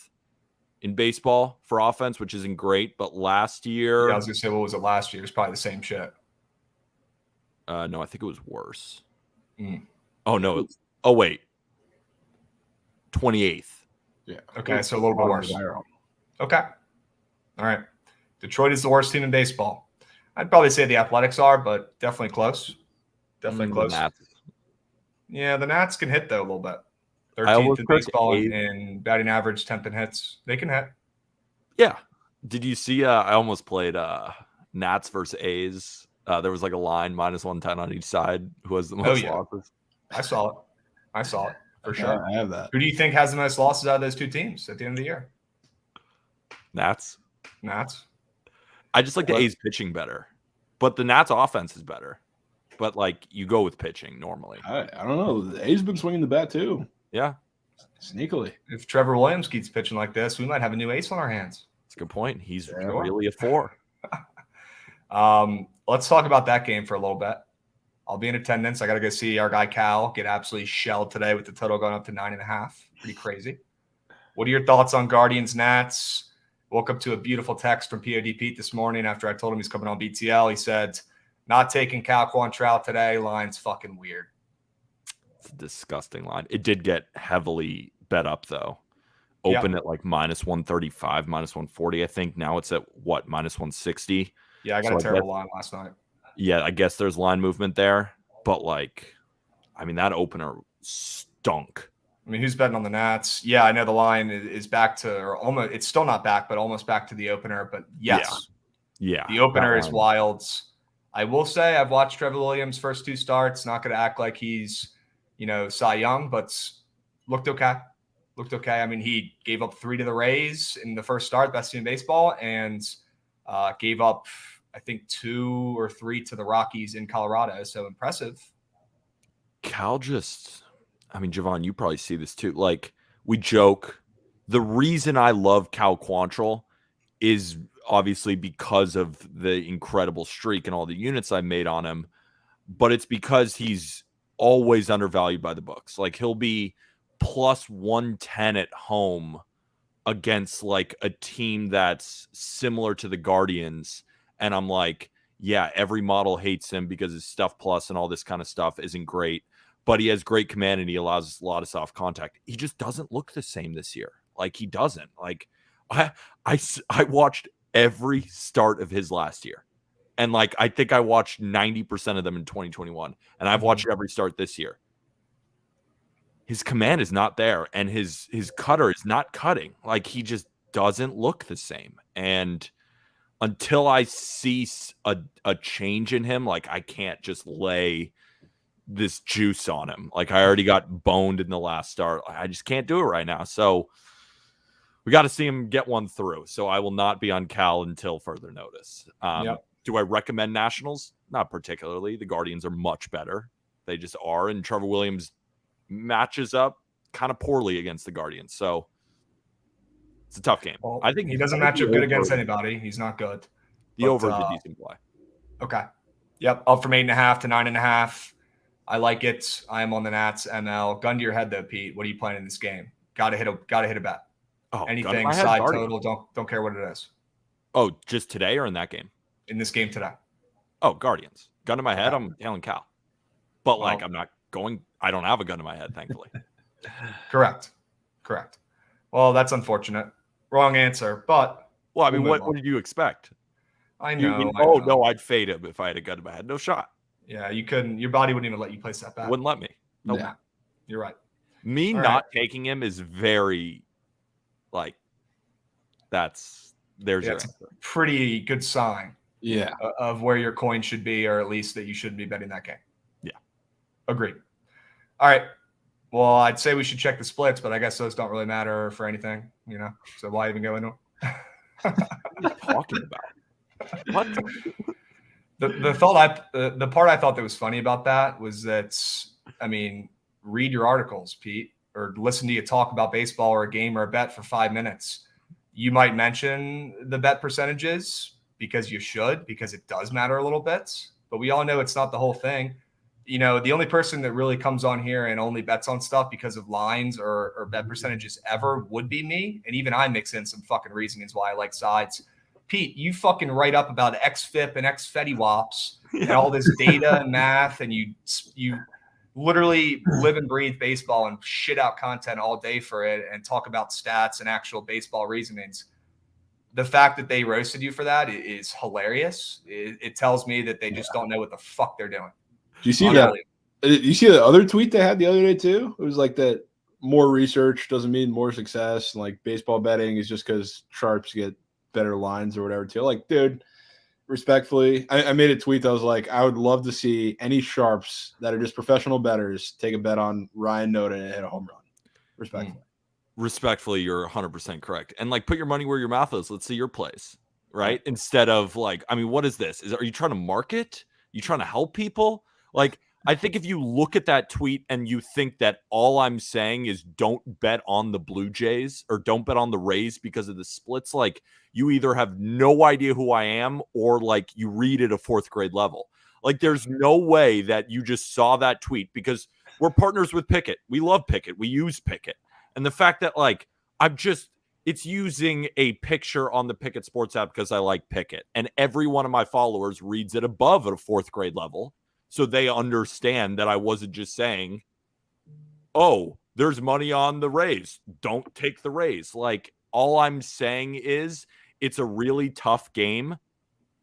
In baseball for offense, which isn't great, but last year... Yeah, I was going to say, what was it last year? It's probably the same shit. No, I think it was worse. Mm. Oh, no. Oh, wait. 28th. Yeah. Okay, so a little bit worse. Okay. All right. Detroit is the worst team in baseball. I'd probably say the Athletics are, but definitely close. Definitely close. Yeah, the Nats can hit, though, a little bit. 13th in baseball and batting average, 10th in hits. They can hit. Yeah. Did you see? I almost played Nats versus A's. There was like a line minus 110 on each side. Who has the most losses? I saw it for sure. I have that. Who do you think has the most losses out of those two teams at the end of the year? Nats. I just like the A's pitching better, but the Nats offense is better. But like you go with pitching normally. I don't know. The A's been swinging the bat too. Yeah. Sneakily. If Trevor Williams keeps pitching like this, we might have a new ace on our hands. That's a good point. He's really a 4. Let's talk about that game for a little bit. I'll be in attendance. I got to go see our guy Cal get absolutely shelled today with the total going up to 9.5. Pretty crazy. What are your thoughts on Guardians Nats? Woke up to a beautiful text from POD Pete this morning after I told him he's coming on BTL. He said, Not taking Cal Quantrill today. Line's fucking weird. It's a disgusting line. It did get heavily bet up though. Open at like minus 135, minus 140. I think now it's at what, minus 160. Yeah, I got a terrible line last night. Yeah, I guess there's line movement there, but like, I mean, that opener stunk. I mean, who's betting on the Nats? Yeah, I know the line is back to, or almost, it's still not back, but almost back to the opener. But yes, yeah, the opener is wild. I will say I've watched Trevor Williams' first 2 starts. Not going to act like he's, Cy Young, but looked okay. Looked okay. I mean, he gave up 3 to the Rays in the first start, best team in baseball, and gave up, I think, 2 or 3 to the Rockies in Colorado. So impressive. Cal just, I mean, Jovan, you probably see this too. Like, we joke. The reason I love Cal Quantrill is obviously because of the incredible streak and all the units I made on him, but it's because he's always undervalued by the books. Like, he'll be plus 110 at home against like a team that's similar to the Guardians. And I'm like, yeah, every model hates him because his stuff plus and all this kind of stuff isn't great, but he has great command and he allows a lot of soft contact. He just doesn't look the same this year. Like, he doesn't. Like, I watched every start of his last year. And like, I think I watched 90% of them in 2021. And I've watched every start this year. His command is not there. And his cutter is not cutting. Like, he just doesn't look the same. And until I see a change in him, like, I can't just lay this juice on him. Like, I already got boned in the last start. I just can't do it right now. So we got to see him get one through. So I will not be on Cal until further notice. Do I recommend Nationals? Not particularly. The Guardians are much better. They just are. And Trevor Williams matches up kind of poorly against the Guardians. So it's a tough game. Well, I think he doesn't match up good against anybody. He's not good. The over is a decent play. Okay. Yep. Up from 8.5 to 9.5. I like it. I am on the Nats ML. Gun to your head though, Pete. What are you playing in this game? Gotta hit a bet. Oh, anything side total, don't care what it is. Oh, just today or in that game? In this game today. Oh, Guardians. Gun to my head, I'm hailing Cal. But like, I'm not going. I don't have a gun to my head, thankfully. Correct. Well, that's unfortunate. Wrong answer, but well, I mean, what did you expect? I know. No, I'd fade him if I had a gun to my head. No shot. Yeah, you couldn't. Your body wouldn't even let you place that bet. Wouldn't let me. Nope. Yeah, you're right. Me not taking him is very, like, there's your answer. Pretty good sign. Yeah. Of where your coin should be, or at least that you shouldn't be betting that game. Yeah. Agreed. All right. Well, I'd say we should check the splits, but I guess those don't really matter for anything, So why even go into them? What are you talking about? What? The part I thought that was funny about that was that, I mean, read your articles, Pete, or listen to you talk about baseball or a game or a bet for 5 minutes. You might mention the bet percentages because you should, because it does matter a little bit, but we all know it's not the whole thing. The only person that really comes on here and only bets on stuff because of lines or bet percentages ever would be me. And even I mix in some fucking reasonings why I like sides. Pete, you fucking write up about XFIP and XFETI WAPs and all this data and math, and you literally live and breathe baseball and shit out content all day for it and talk about stats and actual baseball reasonings. The fact that they roasted you for that is hilarious. It tells me that they just don't know what the fuck they're doing. Do you see that? You see the other tweet they had the other day too? It was like that more research doesn't mean more success. And like baseball betting is just because sharps get better lines or whatever too. Like, dude, respectfully, I made a tweet that was like, I would love to see any sharps that are just professional bettors take a bet on Ryan Noda and hit a home run. Respectfully, you're 100% correct. And like, put your money where your mouth is. Let's see your plays, right? Instead of like, I mean, what is this? Are you trying to market? You trying to help people? Like, I think if you look at that tweet and you think that all I'm saying is don't bet on the Blue Jays or don't bet on the Rays because of the splits, like, you either have no idea who I am or like you read at a 4th grade level. Like, there's no way that you just saw that tweet because we're partners with Pickett. We love Pickett. We use Pickett. And the fact that like, It's using a picture on the Pickett Sports app because I like Pickett. And every one of my followers reads it above at a 4th grade level. So they understand that I wasn't just saying, oh, there's money on the Rays. Don't take the Rays. Like, all I'm saying is it's a really tough game.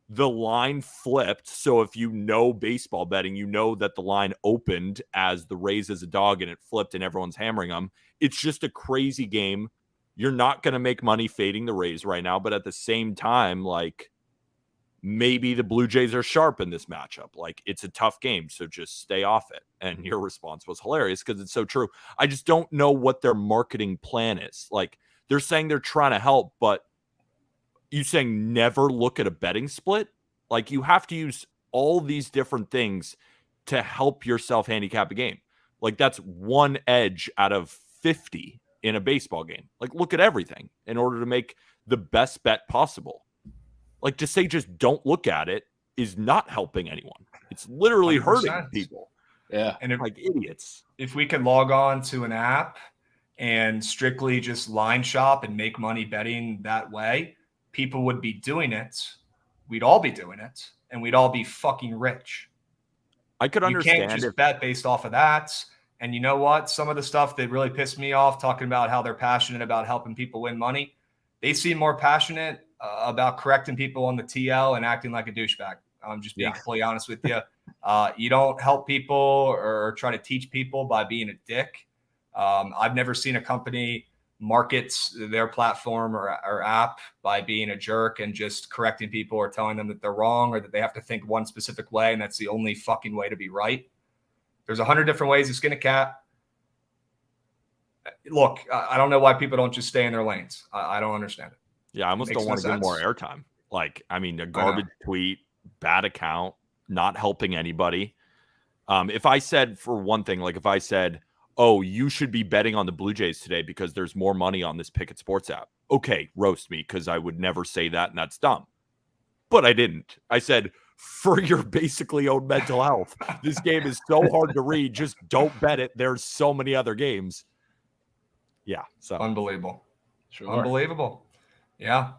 The line flipped. So if you know baseball betting, you know that the line opened as the Rays as a dog and it flipped and everyone's hammering them. It's just a crazy game. You're not going to make money fading the Rays right now, but at the same time, like, maybe the Blue Jays are sharp in this matchup. Like, it's a tough game, so just stay off it. And your response was hilarious because it's so true. I just don't know what their marketing plan is. Like, they're saying they're trying to help, but you saying never look at a betting split? Like, you have to use all these different things to help yourself handicap a game. Like, that's one edge out of 50 in a baseball game. Like, look at everything in order to make the best bet possible. Like, to say just don't look at it is not helping anyone. It's literally 100%. hurting people. Yeah. And if, Like idiots. if we could log on to an app and strictly just line shop and make money betting that way, people would be doing it. We'd all be doing it, and we'd all be fucking rich. I could You understand can't just if bet based off of that. And you know what? Some of the stuff that really pissed me off, talking about how they're passionate about helping people win money, they seem more passionate about correcting people on the TL and acting like a douchebag. I'm just being completely honest with you. You don't help people or try to teach people by being a dick. I've never seen a company market their platform or app by being a jerk and just correcting people or telling them that they're wrong or that they have to think one specific way and that's the only fucking way to be right. There's 100 different ways to skin a cat. Look, I don't know why people don't just stay in their lanes. I don't understand it. Yeah, I almost don't want to give more airtime. Like, I mean, a garbage tweet, bad account, not helping anybody. If I said, for one thing, like if I said, oh, you should be betting on the Blue Jays today because there's more money on this Pickett Sports app. Okay, roast me because I would never say that and that's dumb. But I didn't. I said, for your basically own mental health, this game is so hard to read. Just don't bet it. There's so many other games. Yeah. So unbelievable. Sure. Unbelievable. Yeah.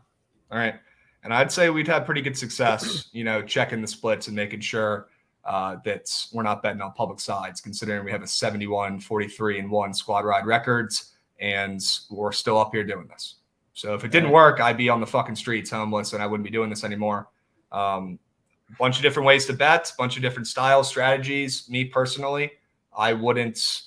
All right. And I'd say we'd had pretty good success, checking the splits and making sure that we're not betting on public sides, considering we have a 71, 43, and 1 squad ride records, and we're still up here doing this. So if it didn't work, I'd be on the fucking streets homeless, and I wouldn't be doing this anymore. Bunch of different ways to bet, bunch of different styles, strategies. Me personally, I wouldn't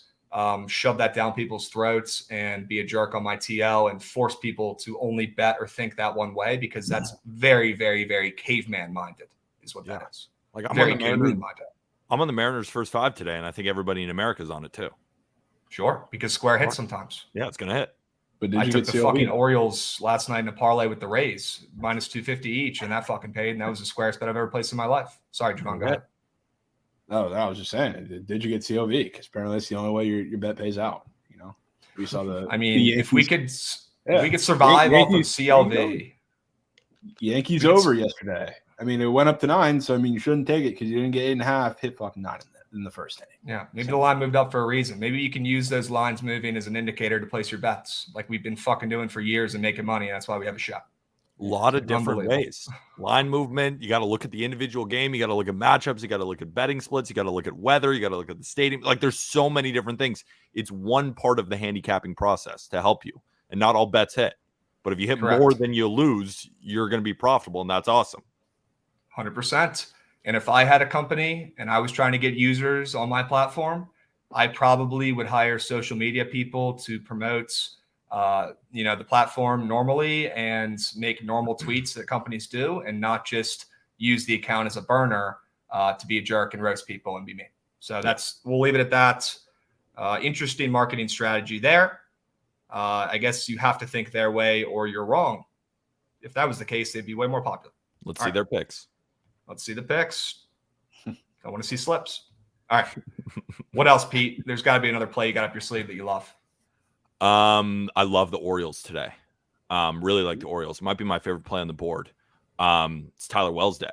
shove that down people's throats and be a jerk on my TL and force people to only bet or think that one way, because that's very, very, very caveman minded is what that is. Like I'm very on the Mariners. minded. I'm on the Mariners first 5 today, and I think everybody in America is on it too. Sure, because square hits sometimes. Yeah, it's gonna hit. But did I you took get the CLV? fucking Orioles last night in a parlay with the Rays, minus 250 each, and that fucking paid, and that was the squarest bet I've ever placed in my life. Sorry, Jovan, go ahead. No, I was just saying, did you get CLV? Because apparently that's the only way your bet pays out. We saw the. I mean, the if we could survive off of CLV, Yankees over yesterday. I mean, it went up to 9, so I mean, you shouldn't take it because you didn't get 8.5. Hit fucking 9 in the first inning. Yeah, maybe the line moved up for a reason. Maybe you can use those lines moving as an indicator to place your bets, like we've been fucking doing for years and making money. And that's why we have a shot. A lot of different ways. Line movement. You got to look at the individual game. You got to look at matchups. You got to look at betting splits. You got to look at weather. You got to look at the stadium. Like there's so many different things. It's one part of the handicapping process to help you. And not all bets hit. But if you hit more than you lose, you're going to be profitable. And that's awesome. 100%. And if I had a company and I was trying to get users on my platform, I probably would hire social media people to promote the platform normally and make normal tweets that companies do, and not just use the account as a burner to be a jerk and roast people and be mean. So we'll leave it at that. Interesting marketing strategy there. I guess you have to think their way or you're wrong. If that was the case, they'd be way more popular. Let's see their picks. Let's see the picks. I want to see slips. All right. What else, Pete? There's got to be another play you got up your sleeve that you love. I love the Orioles today. Really like the Orioles. It might be my favorite play on the board. It's Tyler Wells Day.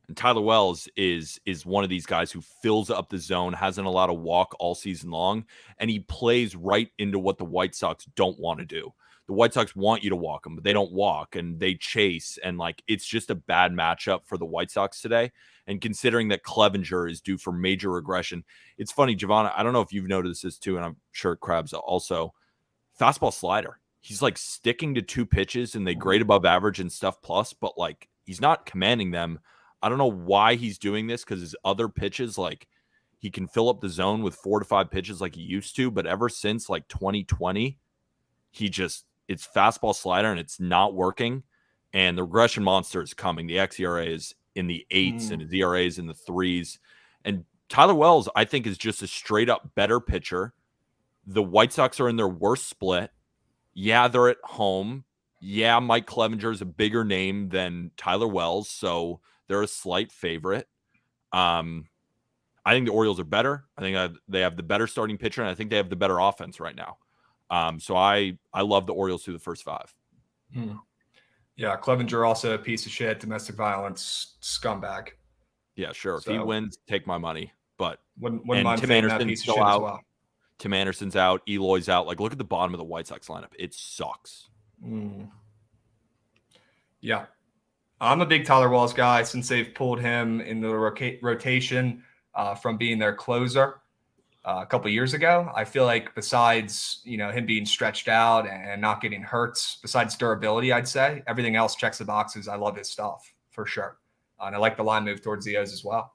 And Tyler Wells is one of these guys who fills up the zone, hasn't allowed a walk all season long, and he plays right into what the White Sox don't want to do. the White Sox want you to walk them, but they don't walk and they chase. And like, it's just a bad matchup for the White Sox today. And considering that Clevenger is due for major regression, it's funny, Jovan, I don't know if you've noticed this too, and I'm sure Krabs also, fastball slider. He's like sticking to 2 pitches and they grade above average and stuff plus, but like he's not commanding them. I don't know why he's doing this, because his other pitches, like he can fill up the zone with 4 to 5 pitches like he used to, but ever since like 2020, it's fastball slider and it's not working. And the regression monster is coming. The xERA is in the 8s and his ERA is in the 3s. And Tyler Wells, I think, is just a straight up better pitcher. The White Sox are in their worst split. Yeah, they're at home. Yeah, Mike Clevenger is a bigger name than Tyler Wells, so they're a slight favorite. I think the Orioles are better. I think they have the better starting pitcher, and I think they have the better offense right now. So I love the Orioles through the first 5. Yeah, Clevenger also a piece of shit, domestic violence scumbag. Yeah, sure. If he wins, take my money. But wouldn't mind Tim Anderson's still out. As well. Tim Anderson's out. Eloy's out. Like, look at the bottom of the White Sox lineup. It sucks. Yeah. I'm a big Tyler Wells guy since they've pulled him in the rotation from being their closer a couple of years ago. I feel like besides, him being stretched out and not getting hurts, besides durability, I'd say everything else checks the boxes. I love his stuff for sure. And I like the line move towards the O's as well.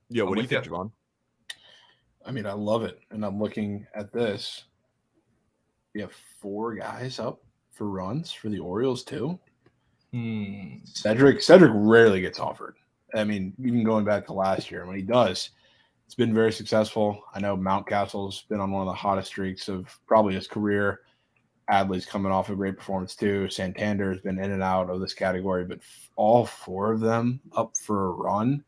Yeah. What do you think, Jovan? I mean, I love it. And I'm looking at this. We have 4 guys up for runs for the Orioles too. Cedric rarely gets offered. I mean, even going back to last year, when he does, it's been very successful. I know Mountcastle's been on one of the hottest streaks of probably his career. Adley's coming off a great performance too. Santander's been in and out of this category, but all 4 of them up for a run.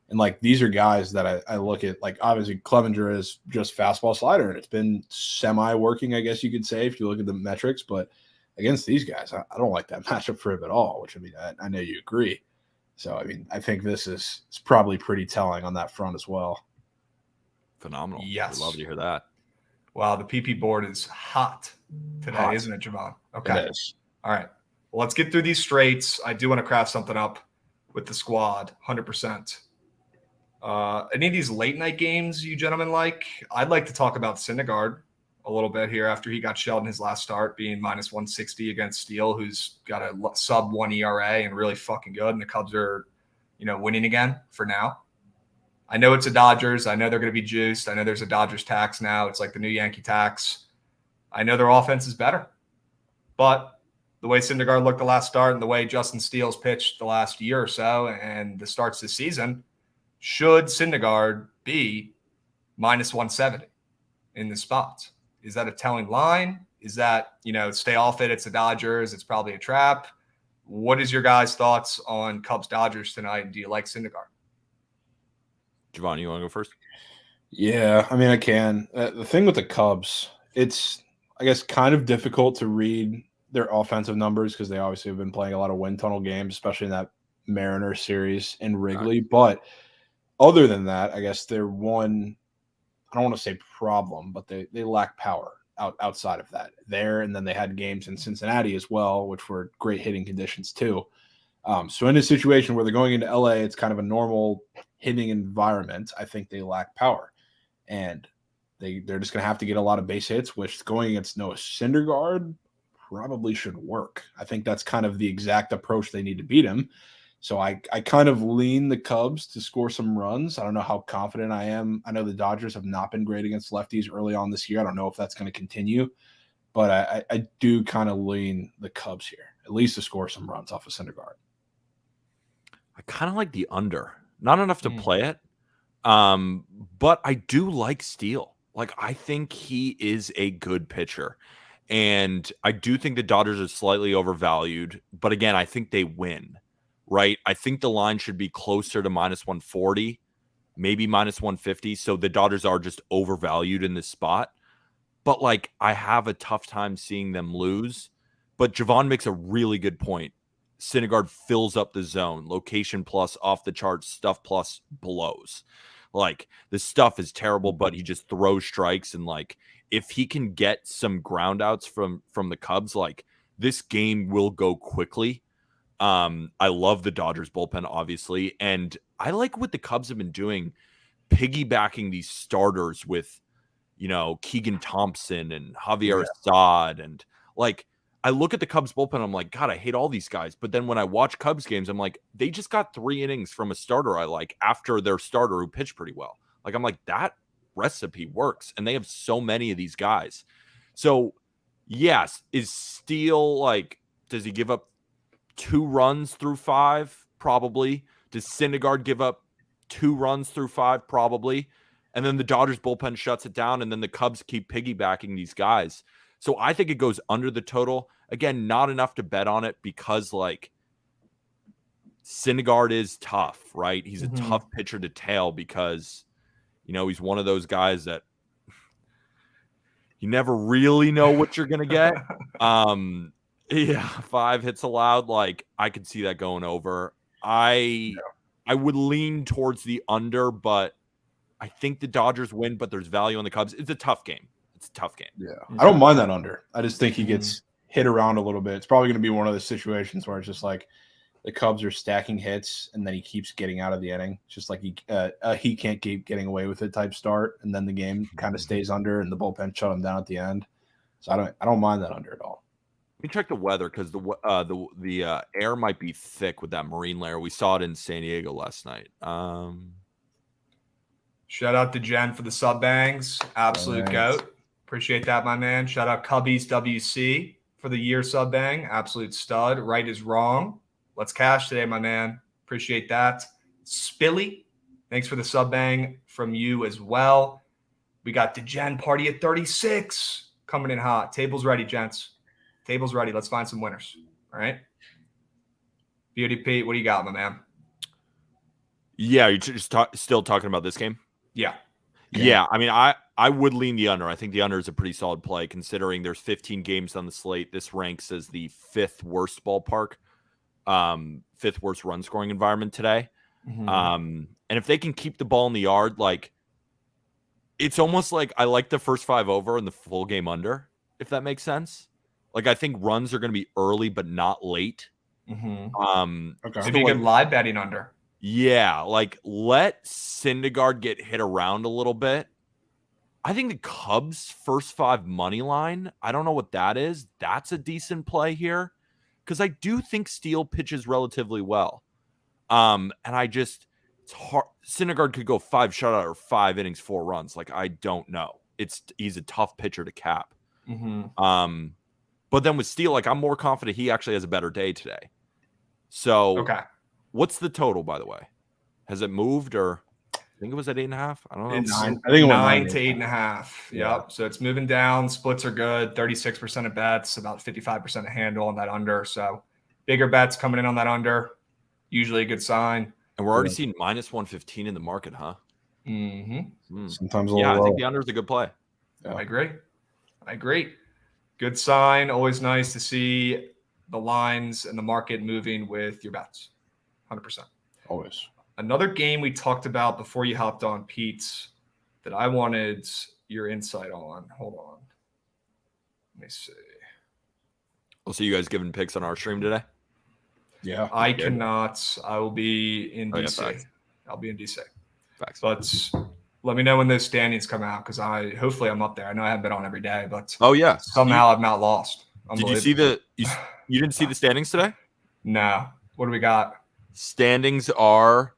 And like, these are guys that I look at, like, obviously Clevenger is just fastball slider, and it's been semi-working, I guess you could say, if you look at the metrics. But against these guys, I don't like that matchup for him at all, which, I mean, I know you agree. So, I mean, I think this is probably pretty telling on that front as well. Phenomenal. Yes. I'd love to hear that. Wow, the PP board is hot today, isn't it, Jovan? Okay. It is. All right. Well, let's get through these straights. I do want to craft something up with the squad, 100%. Any of these late night games you gentlemen like? I'd like to talk about Syndergaard a little bit here after he got shelled in his last start, being minus 160 against Steele, who's got a sub 1 ERA and really fucking good. And the Cubs are, winning again for now. I know it's a Dodgers. I know they're going to be juiced. I know there's a Dodgers tax now. It's like the new Yankee tax. I know their offense is better. But the way Syndergaard looked the last start and the way Justin Steele's pitched the last year or so and the starts this season, should Syndergaard be minus 170 in the spots? Is that a telling line? Is that, stay off it? It's the Dodgers. It's probably a trap. What is your guys' thoughts on Cubs Dodgers tonight? Do you like Syndergaard? Jovan, you want to go first? Yeah, I mean, I can. The thing with the Cubs, it's, I guess, kind of difficult to read their offensive numbers because they obviously have been playing a lot of wind tunnel games, especially in that Mariners series in Wrigley. Right. But other than that, I guess they're one, I don't want to say problem, but they lack power outside of that there. And then they had games in Cincinnati as well, which were great hitting conditions too. So in a situation where they're going into LA, it's kind of a normal hitting environment. I think they lack power, and they're just going to have to get a lot of base hits, which going against Noah Syndergaard probably should work. I think that's kind of the exact approach they need to beat him. So I kind of lean the Cubs to score some runs. I don't know how confident I am. I know the Dodgers have not been great against lefties early on this year. I don't know if that's going to continue, but I do kind of lean the Cubs here, at least to score some runs off of Syndergaard. I kind of like the under. Not enough to play it, but I do like Steele. Like, I think he is a good pitcher. And I do think the Dodgers are slightly overvalued. But again, I think they win, right? I think the line should be closer to minus 140, maybe minus 150. So the Dodgers are just overvalued in this spot. But, like, I have a tough time seeing them lose. But Jovan makes a really good point. Syndergaard fills up the zone. Location plus, off the charts, stuff plus blows. Like, this stuff is terrible, but he just throws strikes. And like, if he can get some ground outs from the Cubs, like, this game will go quickly. I love the Dodgers bullpen, obviously, and I like what the Cubs have been doing, piggybacking these starters with, Keegan Thompson and Javier Assad. And like, I look at the Cubs bullpen, I'm like, God, I hate all these guys. But then when I watch Cubs games, I'm like, they just got 3 innings from a starter I like after their starter who pitched pretty well. Like, I'm like, that recipe works. And they have so many of these guys. So, yes, is Steele, like, does he give up 2 runs through 5? Probably. Does Syndergaard give up 2 runs through 5? Probably. And then the Dodgers bullpen shuts it down, and then the Cubs keep piggybacking these guys. So I think it goes under the total. Again, not enough to bet on it because, like, Syndergaard is tough, right? He's a tough pitcher to tail because, he's one of those guys that you never really know what you're going to get. Yeah, 5 hits allowed. Like, I could see that going over. I would lean towards the under, but I think the Dodgers win, but there's value on the Cubs. It's a tough game. Yeah. I don't mind that under. I just think he gets hit around a little bit. It's probably going to be one of those situations where it's just like the Cubs are stacking hits and then he keeps getting out of the inning. It's just like he can't keep getting away with it type start, and then the game kind of stays under and the bullpen shut him down at the end. So I don't mind that under at all. Let me check the weather because the air might be thick with that marine layer. We saw it in San Diego last night. Shout out to Jen for the sub bangs. Absolute goat. Appreciate that, my man. Shout out Cubbies WC for the year sub bang. Absolute stud. Right is wrong. Let's cash today, my man. Appreciate that. Spilly, thanks for the sub bang from you as well. We got the Jen party at 36 coming in hot. Table's ready, gents. Table's ready. Let's find some winners. All right. Beauty Pete, what do you got, my man? Yeah, you're just still talking about this game? Yeah. I mean, I would lean the under. I think the under is a pretty solid play considering there's 15 games on the slate. This ranks as the 5th worst ballpark, 5th worst run scoring environment today. And if they can keep the ball in the yard, like, it's almost like I like the first 5 over and the full game under, if that makes sense. Like, I think runs are going to be early, but not late. Okay. So Maybe you get live betting under. Yeah, like, let Syndergaard get hit around a little bit. I think the Cubs' first 5 money line, I don't know what that is. That's a decent play here because I do think Steele pitches relatively well. And it's hard. Syndergaard could go 5 shutout or 5 innings, 4 runs. Like, I don't know. He's a tough pitcher to cap. But then with Steele, like, I'm more confident he actually has a better day today. So, okay. What's the total, by the way? Has it moved, or I think it was at 8.5? I don't know. It's 9. I think it went 9 to 8.5. Yep. So it's moving down. Splits are good. 36% of bets, about 55% of handle on that under. So bigger bets coming in on that under. Usually a good sign. And we're already seeing minus 115 in the market, huh? Sometimes a little I low. think the under is a good play. Yeah. I agree. Good sign. Always nice to see the lines and the market moving with your bets. 100%. Always. Another game we talked about before you hopped on, Pete, that I wanted your insight on. Hold on. Let me see. I'll see you guys giving picks on our stream today. Yeah. I cannot. I will be in DC. Facts. I'll be in DC. Facts. But let me know when those standings come out because hopefully I'm up there. I know I haven't been on every day, but somehow I've not lost. Did you see you didn't see the standings today? No. What do we got? Standings are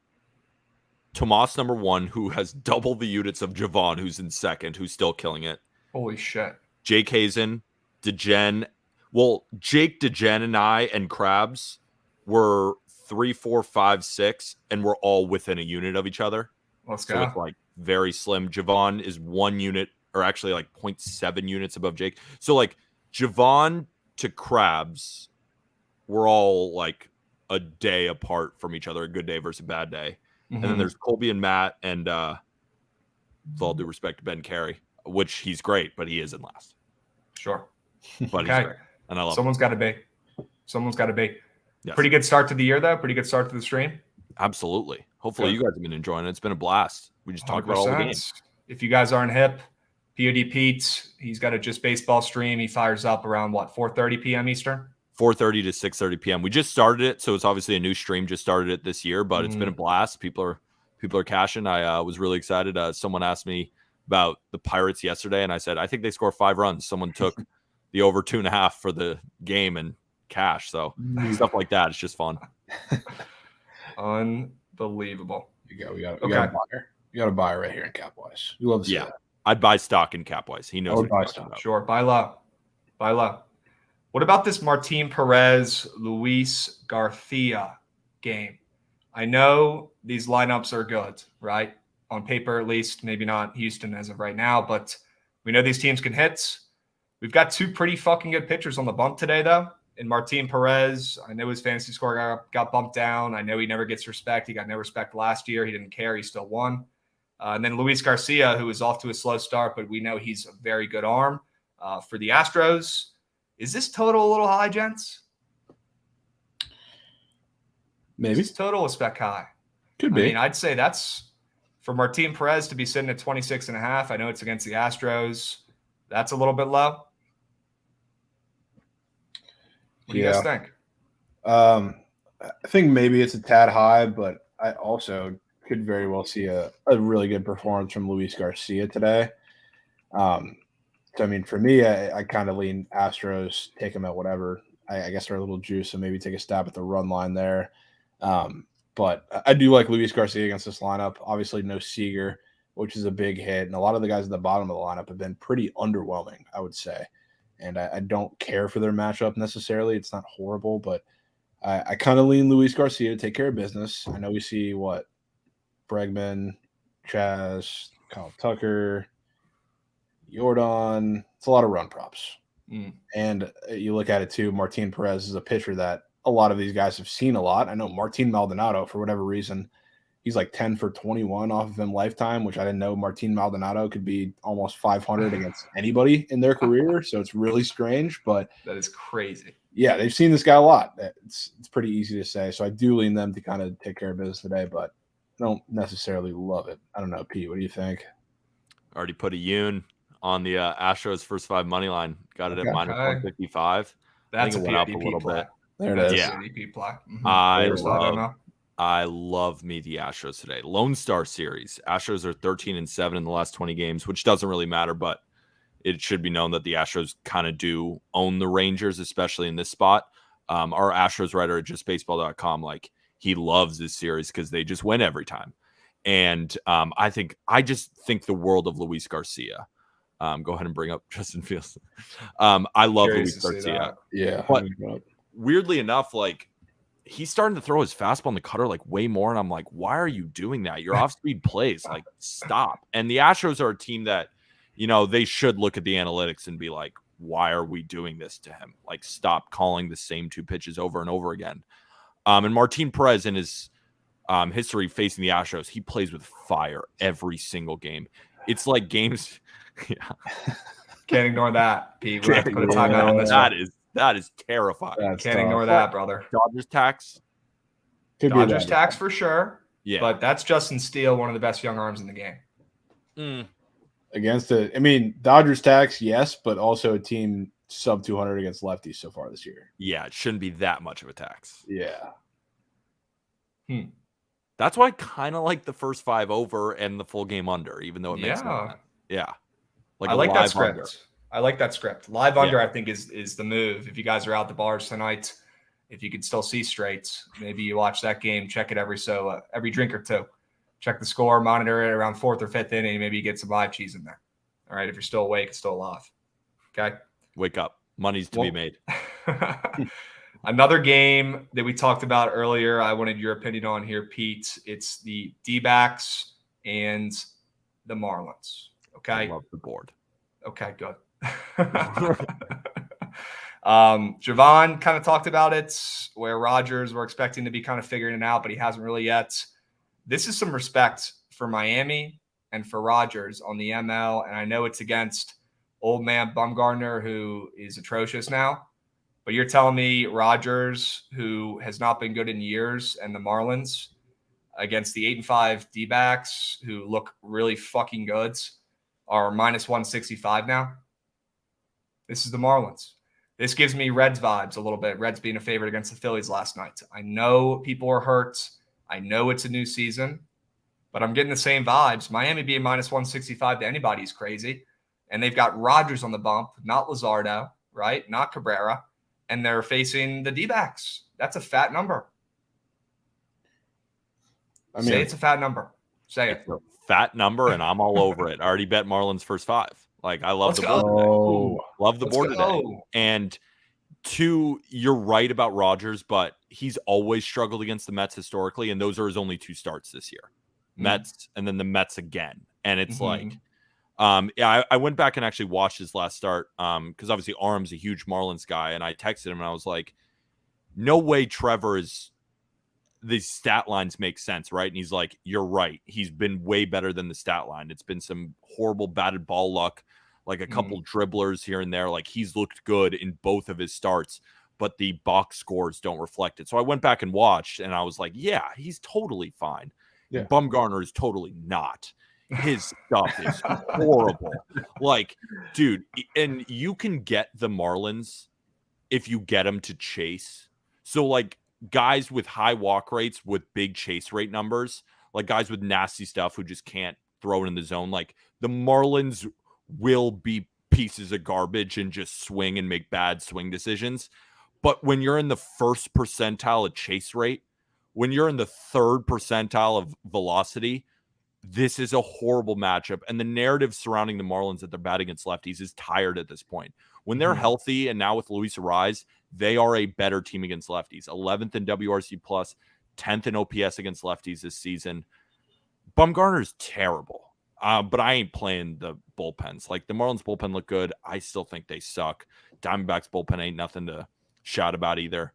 Tomas number 1, who has double the units of Jovan, who's in 2nd, who's still killing it. Holy shit. Jake Hazen, DeGen. Well, Jake, DeGen, and I and Krabs were 3, 4, 5, 6, and we're all within a unit of each other. Let's go. So it's like very slim. Jovan is 1 unit, or actually like 0.7 units above Jake. So like Jovan to Krabs, we're all like a day apart from each other, a good day versus a bad day. And then there's Colby and Matt, and with all due respect to Ben Carey, which he's great, but he is in last. Sure. But he's great. And I love Someone's got to be. Yes. Pretty good start to the year, though. Pretty good start to the stream. Absolutely. Hopefully Good. you guys have been enjoying it. It's been a blast. We just talked about all the games. If you guys aren't hip, POD Pete, he's got a Just Baseball stream. He fires up around, 4:30 p.m. Eastern? 4:30 to 6:30 p.m. We just started it, so it's obviously a new stream. Just started it this year, but it's been a blast. People are cashing. I was really excited. Someone asked me about the Pirates yesterday, and I said I think they score 5 runs. Someone took the over 2.5 for the game and cash. So stuff like that. It's just fun. Unbelievable. We got a buyer. You got a buyer right here in Capwise. You love to see that. I'd buy stock in Capwise. He knows what he's talking about. Sure, buy low. What about this Martin Perez, Luis Garcia game? I know these lineups are good, right? On paper, at least, maybe not Houston as of right now, but we know these teams can hit. We've got 2 pretty fucking good pitchers on the bump today, though. And Martin Perez, I know his fantasy score got bumped down. I know he never gets respect. He got no respect last year. He didn't care. He still won. And then Luis Garcia, who is off to a slow start, but we know he's a very good arm for the Astros. Is this total a little high, gents? Maybe. Is this total a spec high? Could be. I mean, I'd say that's for Martin Perez to be sitting at 26.5. I know it's against the Astros. That's a little bit low. What do you guys think? I think maybe it's a tad high, but I also could very well see a really good performance from Luis Garcia today. So, I mean, for me, I kind of lean Astros, take them at whatever. I guess they're a little juice, so maybe take a stab at the run line there. But I do like Luis Garcia against this lineup. Obviously, no Seager, which is a big hit. And a lot of the guys at the bottom of the lineup have been pretty underwhelming, I would say. And I don't care for their matchup necessarily. It's not horrible, but I kind of lean Luis Garcia to take care of business. I know we see Bregman, Chaz, Kyle Tucker, Jordan. It's a lot of run props. And you look at it too, Martin Perez is a pitcher that a lot of these guys have seen a lot. I know Martin Maldonado, for whatever reason, he's like 10 for 21 off of him lifetime, which I didn't know Martin Maldonado could be almost 500 against anybody in their career. So it's really strange, but that is crazy. Yeah, they've seen this guy a lot. It's pretty easy to say. So I do lean them to kind of take care of business today, but I don't necessarily love it. I don't know, Pete, what do you think? Already put a Yoon on the Astros first 5 money line. Got it at minus 155. That's a PODP play. There it is. Yeah. PODP play. I love me the Astros today. Lone Star Series. Astros are 13-7 in the last 20 games, which doesn't really matter, but it should be known that the Astros kind of do own the Rangers, especially in this spot. Our Astros writer at justbaseball.com, he loves this series because they just win every time. And I just think the world of Luis Garcia. Go ahead and bring up Justin Fields. I love Luis Garcia. Yeah. But weirdly enough, he's starting to throw his fastball on the cutter way more. And I'm like, why are you doing that? Your off-speed plays, stop. And the Astros are a team that, they should look at the analytics and be like, why are we doing this to him? Stop calling the same 2 pitches over and over again. And Martin Perez in his history facing the Astros, he plays with fire every single game. It's like games. Yeah. Can't ignore that, Pete. We have to put a timeout on this. That is terrifying. Can't ignore that, brother. Dodgers tax. Dodgers tax for sure. Yeah. But that's Justin Steele, one of the best young arms in the game. Against it. I mean, Dodgers tax, yes, but also a team sub 200 against lefties so far this year. Yeah, it shouldn't be that much of a tax. Yeah. That's why I kind of like the first 5 over and the full game under, even though it makes no sense. Yeah. I like that script. Under. I like that script. Live under, I think, is the move. If you guys are out the bars tonight, if you can still see straights, maybe you watch that game, check it every drink or 2. Check the score, monitor it around 4th or 5th inning. Maybe you get some live cheese in there. All right, if you're still awake, it's still alive. Okay? Wake up. Money's to be made. Another game that we talked about earlier, I wanted your opinion on here, Pete. It's the D-backs and the Marlins. Okay. I love the board. Okay, good. Jovan kind of talked about it, where Rogers we're expecting to be kind of figuring it out, but he hasn't really yet. This is some respect for Miami and for Rogers on the ML, and I know it's against old man Bumgarner, who is atrocious now. But you're telling me Rogers, who has not been good in years, and the Marlins, against the 8-5 D-backs who look really fucking good are minus 165 now. This is the Marlins. This gives me Reds vibes a little bit. Reds being a favorite against the Phillies last night. I know people are hurt. I know it's a new season, but I'm getting the same vibes. Miami being minus 165 to anybody is crazy. And they've got Rodgers on the bump, not Luzardo, right? Not Cabrera. And they're facing the D-backs. That's a fat number. I mean, say it's a fat number. Say it. It's a fat number, and I'm all over it. I already bet Marlins first 5. Like, I love the board today. Love the board today. And two, you're right about Rodgers, but he's always struggled against the Mets historically, and those are his only 2 starts this year. Mets, and then the Mets again. And it's like, I went back and actually watched his last start because obviously Arm's a huge Marlins guy, and I texted him, and I was like, no way Trevor is – these stat lines make sense, right? And he's like, you're right. He's been way better than the stat line. It's been some horrible batted ball luck, like a couple dribblers here and there. Like, he's looked good in both of his starts, but the box scores don't reflect it. So I went back and watched, and I was like, yeah, he's totally fine. Yeah. Bumgarner is totally not. His stuff is horrible. Like, dude, and you can get the Marlins if you get them to chase. So, like, guys with high walk rates with big chase rate numbers, like guys with nasty stuff who just can't throw it in the zone, like the Marlins will be pieces of garbage and just swing and make bad swing decisions. But when you're in the first percentile of chase rate, when you're in the third percentile of velocity, this is a horrible matchup. And the narrative surrounding the Marlins that they're bad against lefties is tired at this point. When they're healthy, and now with Luis Arraez, they are a better team against lefties. 11th in WRC+, 10th in OPS against lefties this season. Bumgarner's terrible, but I ain't playing the bullpens. Like, the Marlins bullpen look good. I still think they suck. Diamondbacks bullpen ain't nothing to shout about either.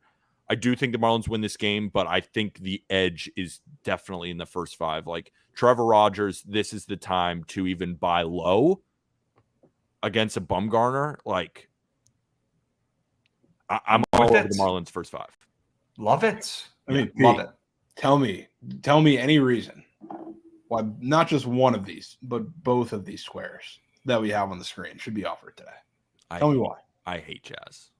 I do think the Marlins win this game, but I think the edge is definitely in the first 5. Like, Trevor Rodgers, this is the time to even buy low against a Bumgarner. Like, I'm all over the Marlins first 5. Love it. I mean, love it. Tell me any reason why not just one of these, but both of these squares that we have on the screen should be offered today. Tell me why. I hate Jazz.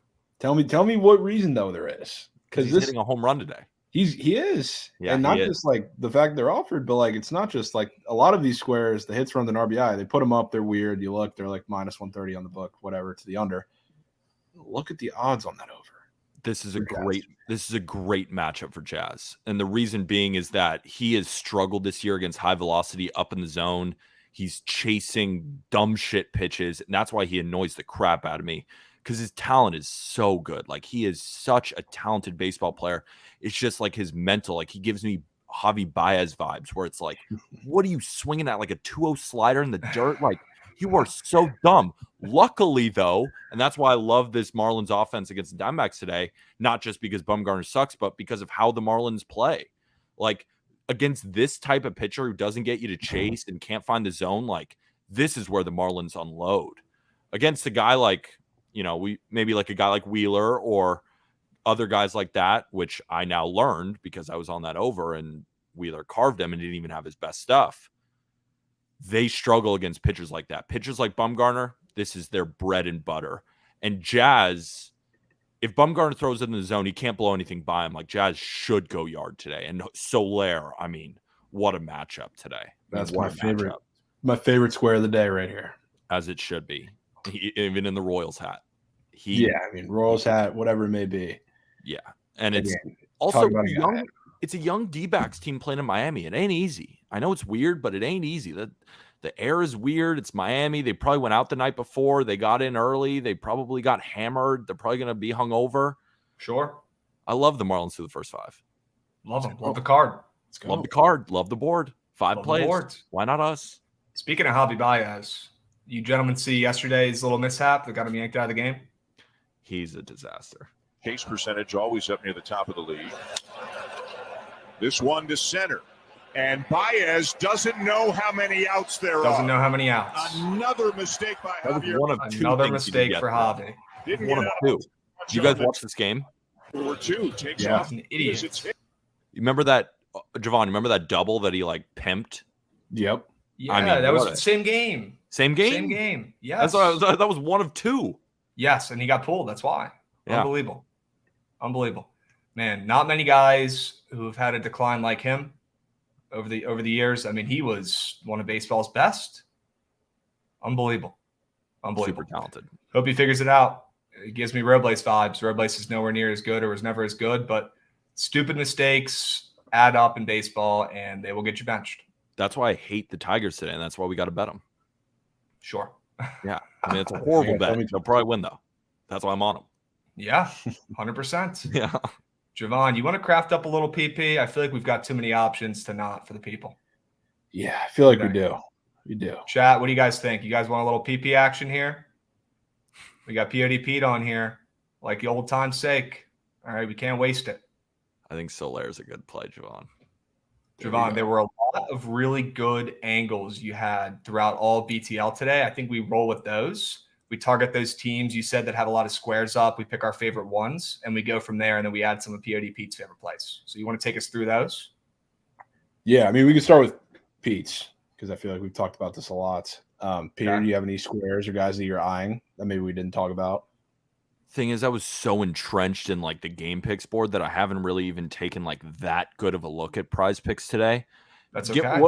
Tell me what reason though there is. Because he's hitting a home run today. He is. Yeah, and not just like the fact they're offered, but like it's not just like a lot of these squares, the hits, runs, and RBI, they put them up, they're weird. You look, they're like minus 130 on the book, whatever, to the under. Look at the odds on that over. This is a great matchup for Jazz. And the reason being is that he has struggled this year against high velocity up in the zone. He's chasing dumb shit pitches, and that's why he annoys the crap out of me. Because his talent is so good. Like, he is such a talented baseball player. It's just like his mental. Like, he gives me Javi Baez vibes where it's like, what are you swinging at? Like a 2-0 slider in the dirt? Like, you are so dumb. Luckily, though, and that's why I love this Marlins offense against the Diamondbacks today, not just because Bumgarner sucks, but because of how the Marlins play. Like, against this type of pitcher who doesn't get you to chase and can't find the zone, like, this is where the Marlins unload. Against a guy like, maybe like a guy like Wheeler or other guys like that, which I now learned because I was on that over and Wheeler carved him and didn't even have his best stuff. They struggle against pitchers like that. Pitchers like Bumgarner, this is their bread and butter. And Jazz, if Bumgarner throws it in the zone, he can't blow anything by him. Like, Jazz should go yard today. And Soler, I mean, what a matchup today. That's my favorite. My favorite square of the day right here. As it should be. Even in the Royals hat. Royals hat, whatever it may be. Yeah. And it's also it's a young D-backs team playing in Miami. It ain't easy. I know it's weird, but it ain't easy. The air is weird. It's Miami. They probably went out the night before. They got in early. They probably got hammered. They're probably going to be hungover. Sure. I love the Marlins through the first 5. Love them. Love the card. Love the card. Love the board. 5 plays. Why not us? Speaking of Javi Baez, you gentlemen see yesterday's little mishap that got him yanked out of the game? He's a disaster. Chase percentage always up near the top of the league. This one to center. And Baez doesn't know how many outs there are. Doesn't know how many outs. Another mistake by Javier. Another mistake for Javi. One of 2. You guys watch this game? 4-2 takes off. An idiot. You remember that Jovan, remember that double that he like pimped? Yep. Yeah, I mean, that was what the same game. Same game? Same game. Yes. That's what that was one of two. Yes, and he got pulled. That's why. Yeah. Unbelievable. Man, not many guys who have had a decline like him over the years. I mean, he was one of baseball's best. Unbelievable. Super talented. Hope he figures it out. It gives me Robles vibes. Robles is nowhere near as good or was never as good, but stupid mistakes add up in baseball, and they will get you benched. That's why I hate the Tigers today, and that's why we got to bet them. Sure. Yeah. I mean, it's a horrible bet. They'll probably win, though. That's why I'm on them. Yeah, 100%. Yeah. Jovan, you want to craft up a little PP? I feel like we've got too many options to not for the people. Yeah, I feel like we do. We do. Chat, what do you guys think? You guys want a little PP action here? We got POD Pete on here, like the old time's sake. All right, we can't waste it. I think Soler is a good play, Jovan. Jovan, there were a lot of really good angles you had throughout all BTL today. I think we roll with those. We target those teams you said that have a lot of squares up. We pick our favorite ones, and we go from there, and then we add some of POD Pete's favorite plays. So you want to take us through those? Yeah, I mean, we can start with Pete's because I feel like we've talked about this a lot. Peter, do you have any squares or guys that you're eyeing that maybe we didn't talk about? Thing is, I was so entrenched in like the game picks board that I haven't really even taken like that good of a look at prize picks today. That's okay.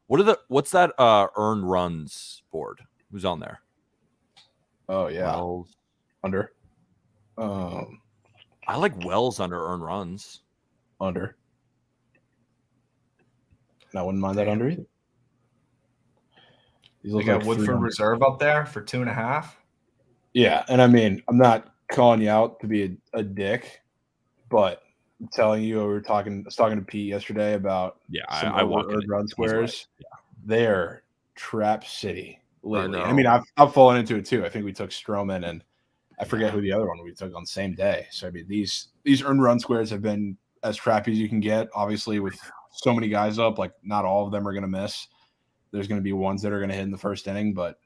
What's that earned runs board? Who's on there? Oh yeah, Wells. Under. I like Wells under earned runs. Under. And I wouldn't mind that under either. You got Woodford Reserve up there for 2.5. Yeah, and I mean, I'm not calling you out to be a dick, but I'm telling you, I was talking to Pete yesterday about I walk run squares. Right. Yeah. They're trap city lately. I mean, I've fallen into it too. I think we took Stroman and I forget who the other one we took on the same day. So I mean, these earned run squares have been as trappy as you can get. Obviously, with so many guys up, like not all of them are going to miss. There's going to be ones that are going to hit in the first inning, but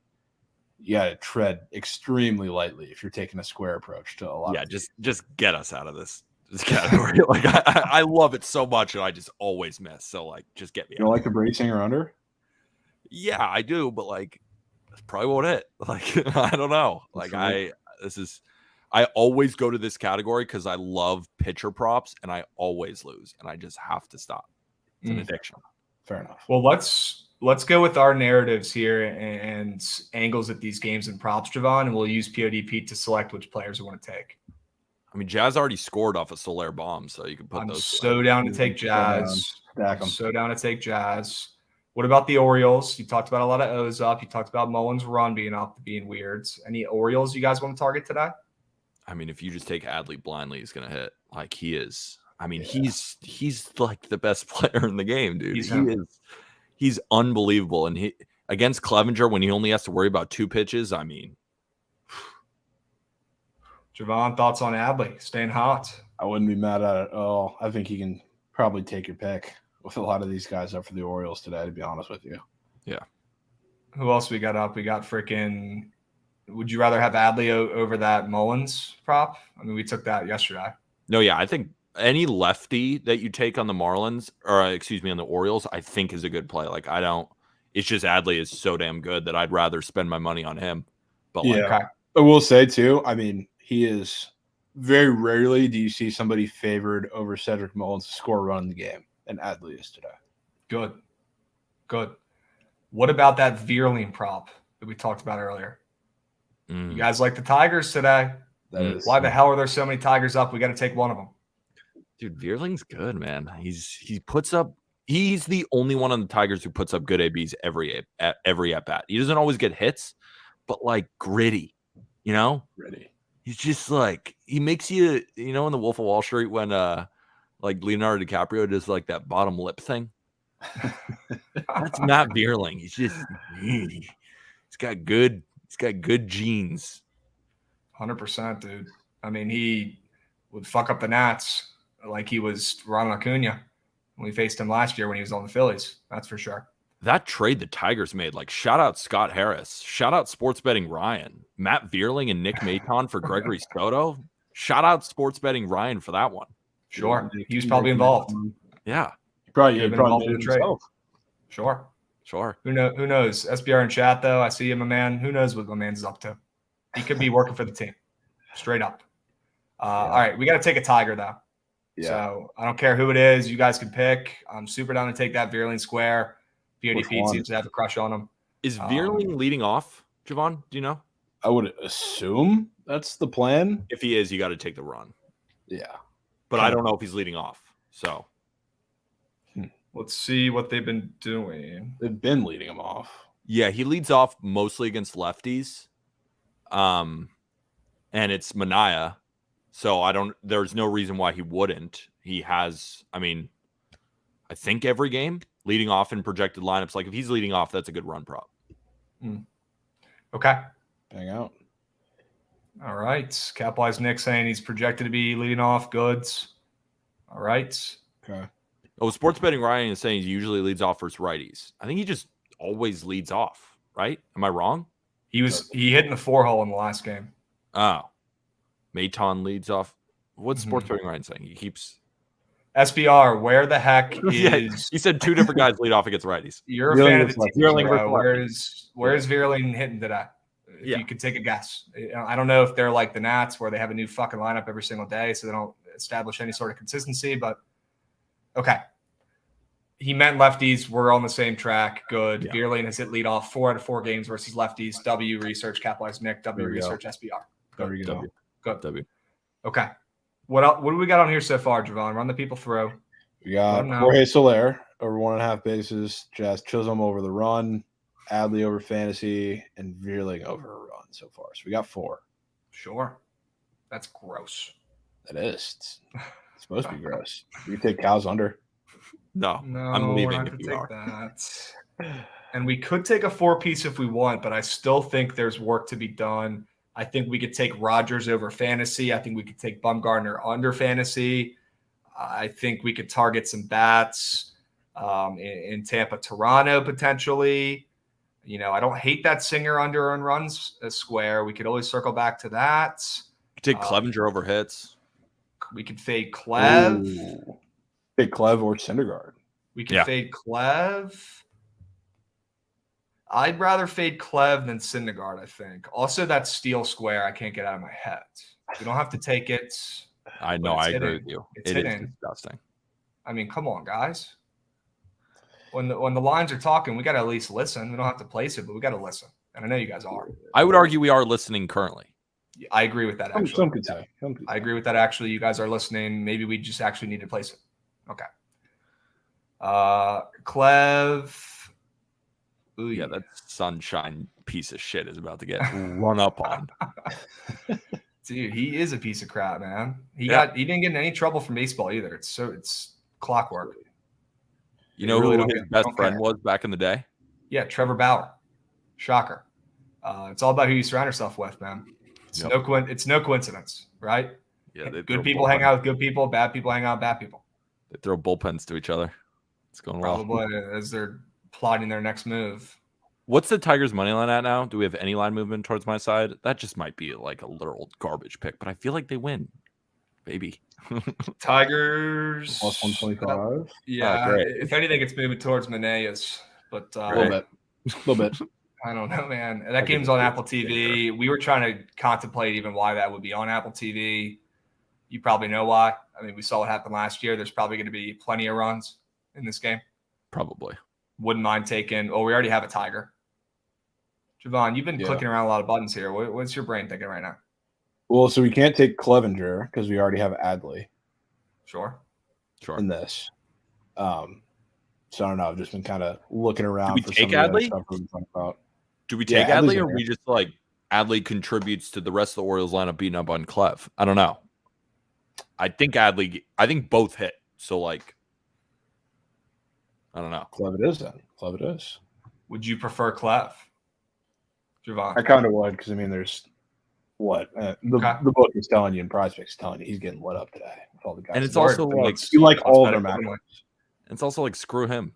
you got to tread extremely lightly if you're taking a square approach to a lot. Yeah, just get us out of this category. Like I love it so much, and I just always miss. So like, just get me. You don't like the bracing or under? Yeah, I do, but like, this probably won't hit. Like, I don't know. Like I always go to this category because I love pitcher props, and I always lose, and I just have to stop. It's an addiction. Fair enough. Well, let's go with our narratives here and angles at these games and props, Jovan, and we'll use POD Pete to select which players we want to take. I mean, Jazz already scored off a Soler bomb, so you can put those. So down to take Jazz. Stack 'em. So down to take Jazz. What about the Orioles? You talked about a lot of O's up. You talked about Mullins' run being up, being weird. Any Orioles you guys want to target today? I mean, if you just take Adley blindly, he's going to hit. Like he is. I mean, he's like the best player in the game, dude. He's unbelievable. And he against Clevenger when he only has to worry about 2 pitches. I mean, Jovan, thoughts on Adley staying hot? I wouldn't be mad at it at all. I think he can probably take your pick with a lot of these guys up for the Orioles today, to be honest with you. Yeah. Who else we got up? We got freaking – would you rather have Adley over that Mullins prop? I mean, we took that yesterday. No, yeah. I think any lefty that you take on the Marlins – or, excuse me, on the Orioles, I think is a good play. Like, I don't – it's just Adley is so damn good that I'd rather spend my money on him. But yeah. Like, I will say, too, I mean, he is – very rarely do you see somebody favored over Cedric Mullins to score a run in the game, and Adley is today. Good. What about that Vierling prop that we talked about earlier? You guys like the Tigers today? Why the hell are there so many Tigers up? We got to take one of them. Dude, Vierling's good, man. He puts up. He's the only one on the Tigers who puts up good ABs every at bat. He doesn't always get hits, but like gritty, you know. Gritty. He's just like he makes you, you know, in the Wolf of Wall Street when like Leonardo DiCaprio does like that bottom lip thing. That's Matt Vierling. He's got good genes. 100%, dude. I mean, he would fuck up the Nats like he was Ronald Acuna when we faced him last year when he was on the Phillies. That's for sure. That trade the Tigers made, like, shout out Scott Harris, shout out Sports Betting Ryan, Matt Vierling and Nick Maton for Gregory Soto. Shout out Sports Betting Ryan for that one. Sure. He was probably involved. Yeah. Probably, Could've been probably involved in made the it trade. himself. Sure. Sure. Who knows? SBR in chat, though. I see you, my man. Who knows what my man's up to? He could be working for the team. Straight up. All right. We got to take a Tiger, though. Yeah. So I don't care who it is. You guys can pick. I'm super down to take that Vierling Square. Beauty Which Pete one? seems to have a crush on him. Is Vierling leading off, Jovan? Do you know? I would assume that's the plan. If he is, you got to take the run. Yeah. But I don't know if he's leading off. So Let's see what they've been doing. They've been leading him off. yeah, he leads off mostly against lefties. And it's Mania. So there's no reason why he wouldn't. He has, I think every game leading off in projected lineups. Like if he's leading off, that's a good run prop. Okay. Hang out. All right. Capitalized Nick saying he's projected to be leading off goods. All right. Okay. Oh, sports betting Ryan is saying he usually leads off versus righties. I think he just always leads off, right? Am I wrong? He hit in the 4-hole in the last game. Oh. Maton leads off. What's sports betting Ryan saying? He keeps SBR, where the heck is Yeah, he said two different guys lead off against righties. You're a fan of the team. Vierling Bro. Where's Vierling hitting today? If you could take a guess. I don't know if they're like the Nats where they have a new fucking lineup every single day, so they don't establish any sort of consistency, but okay. He meant lefties. We're on the same track. Good. Yeah. Vierling has hit lead off 4 out of 4 games versus lefties. W research, capitalized Nick. W research, SBR. There we go. Good. W. Okay. What do we got on here so far, Jovan? Run the people through. We got Jorge Soler over 1.5 bases, Jazz Chisholm over the run, Adley over fantasy, and Vierling over a run so far. So we got 4. Sure. That's gross. That is. It's supposed to be gross. We take cows under. No, I'm leaving if you are. That. And we could take a 4-piece if we want, but I still think there's work to be done. I think we could take Rogers over fantasy. I think we could take Bumgarner under fantasy. I think we could target some bats in Tampa, Toronto potentially. I don't hate that Singer under earned runs square. We could always circle back to that. Take Clevenger over hits. We could fade Clev. Ooh. Fade Clev or Syndergaard. We could fade Clev. I'd rather fade Clev than Syndergaard, I think. Also, that steel square I can't get out of my head. We don't have to take it. I know. I agree with you. It is disgusting. Come on, guys. When the lines are talking, we got to at least listen. We don't have to place it, but we got to listen. And I know you guys are. I would argue we are listening currently. I agree with that, actually. Some could say. I agree with that, actually. You guys are listening. Maybe we just actually need to place it. Okay. Clev. Ooh, yeah, that sunshine piece of shit is about to get run up on. Dude, he is a piece of crap, man. He didn't get in any trouble from baseball either. It's clockwork. You know who his best friend was back in the day? Yeah, Trevor Bauer. Shocker. It's all about who you surround yourself with, man. It's no coincidence, right? Yeah, good people hang out with good people. Bad people hang out with bad people. They throw bullpens to each other. It's going well. Probably as they're plotting their next move. What's the Tigers money line at now? Do we have any line movement towards my side? That just might be like a literal garbage pick, but I feel like they win. Baby. Tigers plus 125. Yeah, if anything, it's moving towards Maneas, but a little bit. I don't know, man. That game's on Apple TV. We were trying to contemplate even why that would be on Apple TV. You probably know why. We saw what happened last year. There's probably going to be plenty of runs in this game. Probably. Wouldn't mind taking. Oh, we already have a Tiger. Jovan, you've been clicking around a lot of buttons here. What's your brain thinking right now? Well, so we can't take Clevenger because we already have Adley. Sure. In this. So I don't know. I've just been kind of looking around. Do we take Adley? Do we take Adley, or we just like Adley contributes to the rest of the Orioles lineup beating up on Clev? I don't know. I think both hit. So like, I don't know. Clev it is then. Clev it is. Would you prefer Clev, Jovan? I kind of would because there's what the book is telling you and Prospects is telling you he's getting lit up today with all the guys. And it's also like you like all of their matchups. It's also like screw him.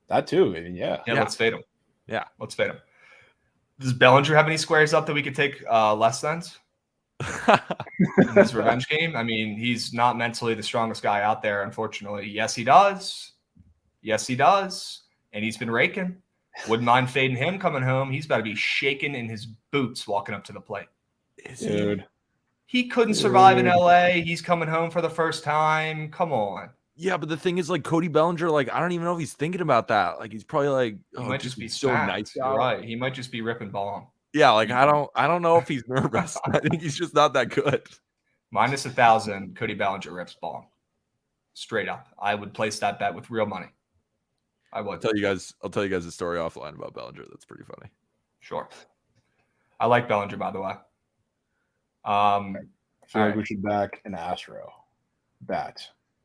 That too. Yeah. Let's fade him. Yeah, let's fade him. Does Bellinger have any squares up that we could take less than's in this revenge game? He's not mentally the strongest guy out there, unfortunately. Yes, he does. Yes, he does. And he's been raking. Wouldn't mind fading him coming home. He's about to be shaking in his boots walking up to the plate. Dude. He couldn't survive in LA. He's coming home for the first time. Come on. Yeah, but the thing is, like, Cody Bellinger, like, I don't even know if he's thinking about that. Like, he's probably like, He might just be so smacked. nice. You're right. He might just be ripping bomb. Yeah, like, I don't know if he's nervous. I think he's just not that good. Minus 1,000, Cody Bellinger rips bomb. Straight up. I would place that bet with real money. I would. I'll tell you guys a story offline about Bellinger. That's pretty funny. Sure. I like Bellinger, by the way. I feel like we should back an Astro bat.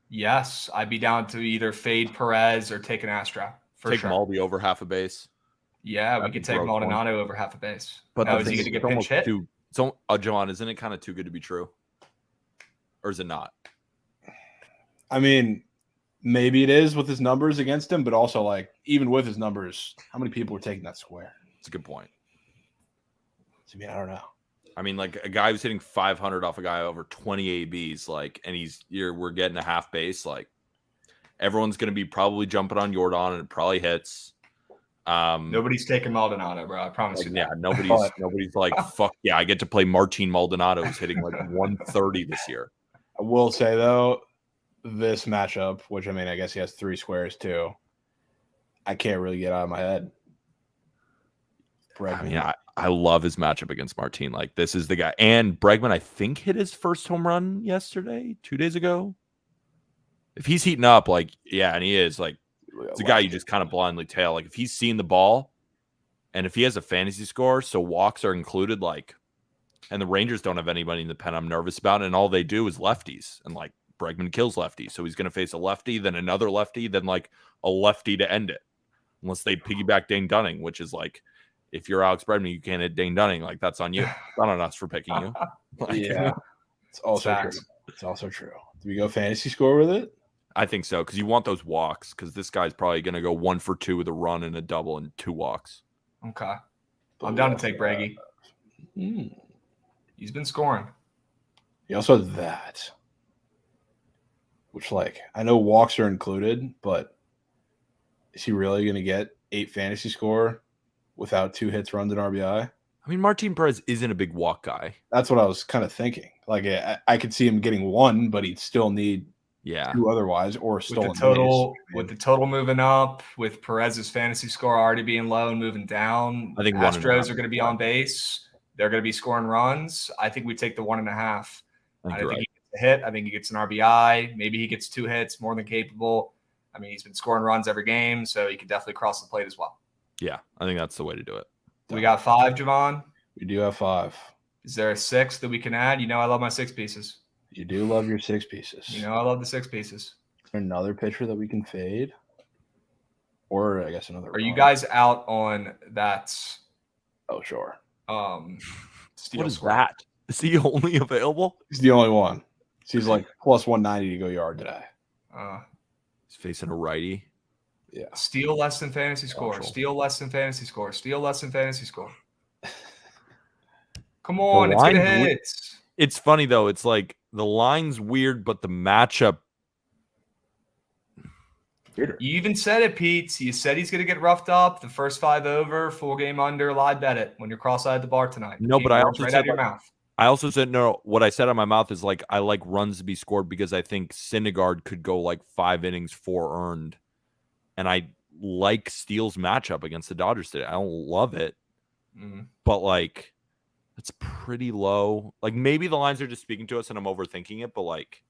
Yes, I'd be down to either fade Perez or take an Astro. Take Maldi over half a base. Yeah, we could take Maldonado over half a base. But is he going to get pinch hit? Jovan, isn't it kind of too good to be true? Or is it not? I mean, maybe it is with his numbers against him, but also, like, even with his numbers, how many people are taking that square? It's a good point. I mean, I don't know. I mean, like, a guy who's hitting 500 off a guy over 20 ABs, like, and we're getting a half base, like, everyone's going to be probably jumping on Jordan, and it probably hits. Nobody's taking Maldonado, bro. I promise you. Yeah, nobody's like, fuck yeah, I get to play Martin Maldonado, who's hitting like 130 this year. I will say, though, this matchup, which, I mean, I guess he has 3 squares too, I can't really get out of my head. Bregman. I mean, I love his matchup against Martin. Like, this is the guy. And Bregman, I think, hit his first home run yesterday, 2 days ago. If he's heating up, like, yeah, and he is, like, it's a guy you just kind of blindly tail. Like, if he's seeing the ball and if he has a fantasy score, so walks are included, like, and the Rangers don't have anybody in the pen I'm nervous about, and all they do is lefties. And, like, Bregman kills lefties. So he's going to face a lefty, then another lefty, then, like, a lefty to end it. Unless they piggyback Dane Dunning, which is, like, if you're Alex Bregman, you can't hit Dane Dunning. Like, that's on you. It's not on us for picking you. Like, yeah, it's also true. It's also true. Do we go fantasy score with it? I think so, because you want those walks, because this guy's probably going to go 1 for 2 with a run and a double and 2 walks. Okay. I'm down to take Braggy. He's been scoring. He also has that, which, like, I know walks are included, but is he really going to get 8 fantasy score without 2 hits, runs, and RBI? I mean, Martin Perez isn't a big walk guy. That's what I was kind of thinking. Like, I could see him getting 1, but he'd still need 2 otherwise, or stolen with the total moving up, with Perez's fantasy score already being low and moving down. I think Astros are going to be on base. They're going to be scoring runs. I think we take the 1.5. I think he gets a hit. I think he gets an RBI. Maybe he gets 2 hits, more than capable. I mean, he's been scoring runs every game, so he could definitely cross the plate as well. Yeah, I think that's the way to do it. We got 5, Jovan. We do have 5. Is there a 6 that we can add? You know I love my 6 pieces. You do love your 6 pieces. You know I love the 6 pieces. Is there another pitcher that we can fade? Or I guess another. Are you guys out on that? Oh, sure. What is that? Is he only available? He's the only one. So he's like plus 190 to go yard today. He's facing a righty. Yeah. Steal less than fantasy score. Steal less than fantasy score. Steal less than fantasy score. Come on, it's gonna hit. It's funny though. It's like the line's weird, but the matchup. You even said it, Pete. You said he's gonna get roughed up. The first 5 over, full game under. Live bet it when you're cross-eyed at the bar tonight. No, but I also right said out of your mouth. I also said no. What I said on my mouth is like I like runs to be scored because I think Syndergaard could go like 5 innings, 4 earned, and I like Steele's matchup against the Dodgers today. I don't love it, but like it's pretty low. Like maybe the lines are just speaking to us and I'm overthinking it, but like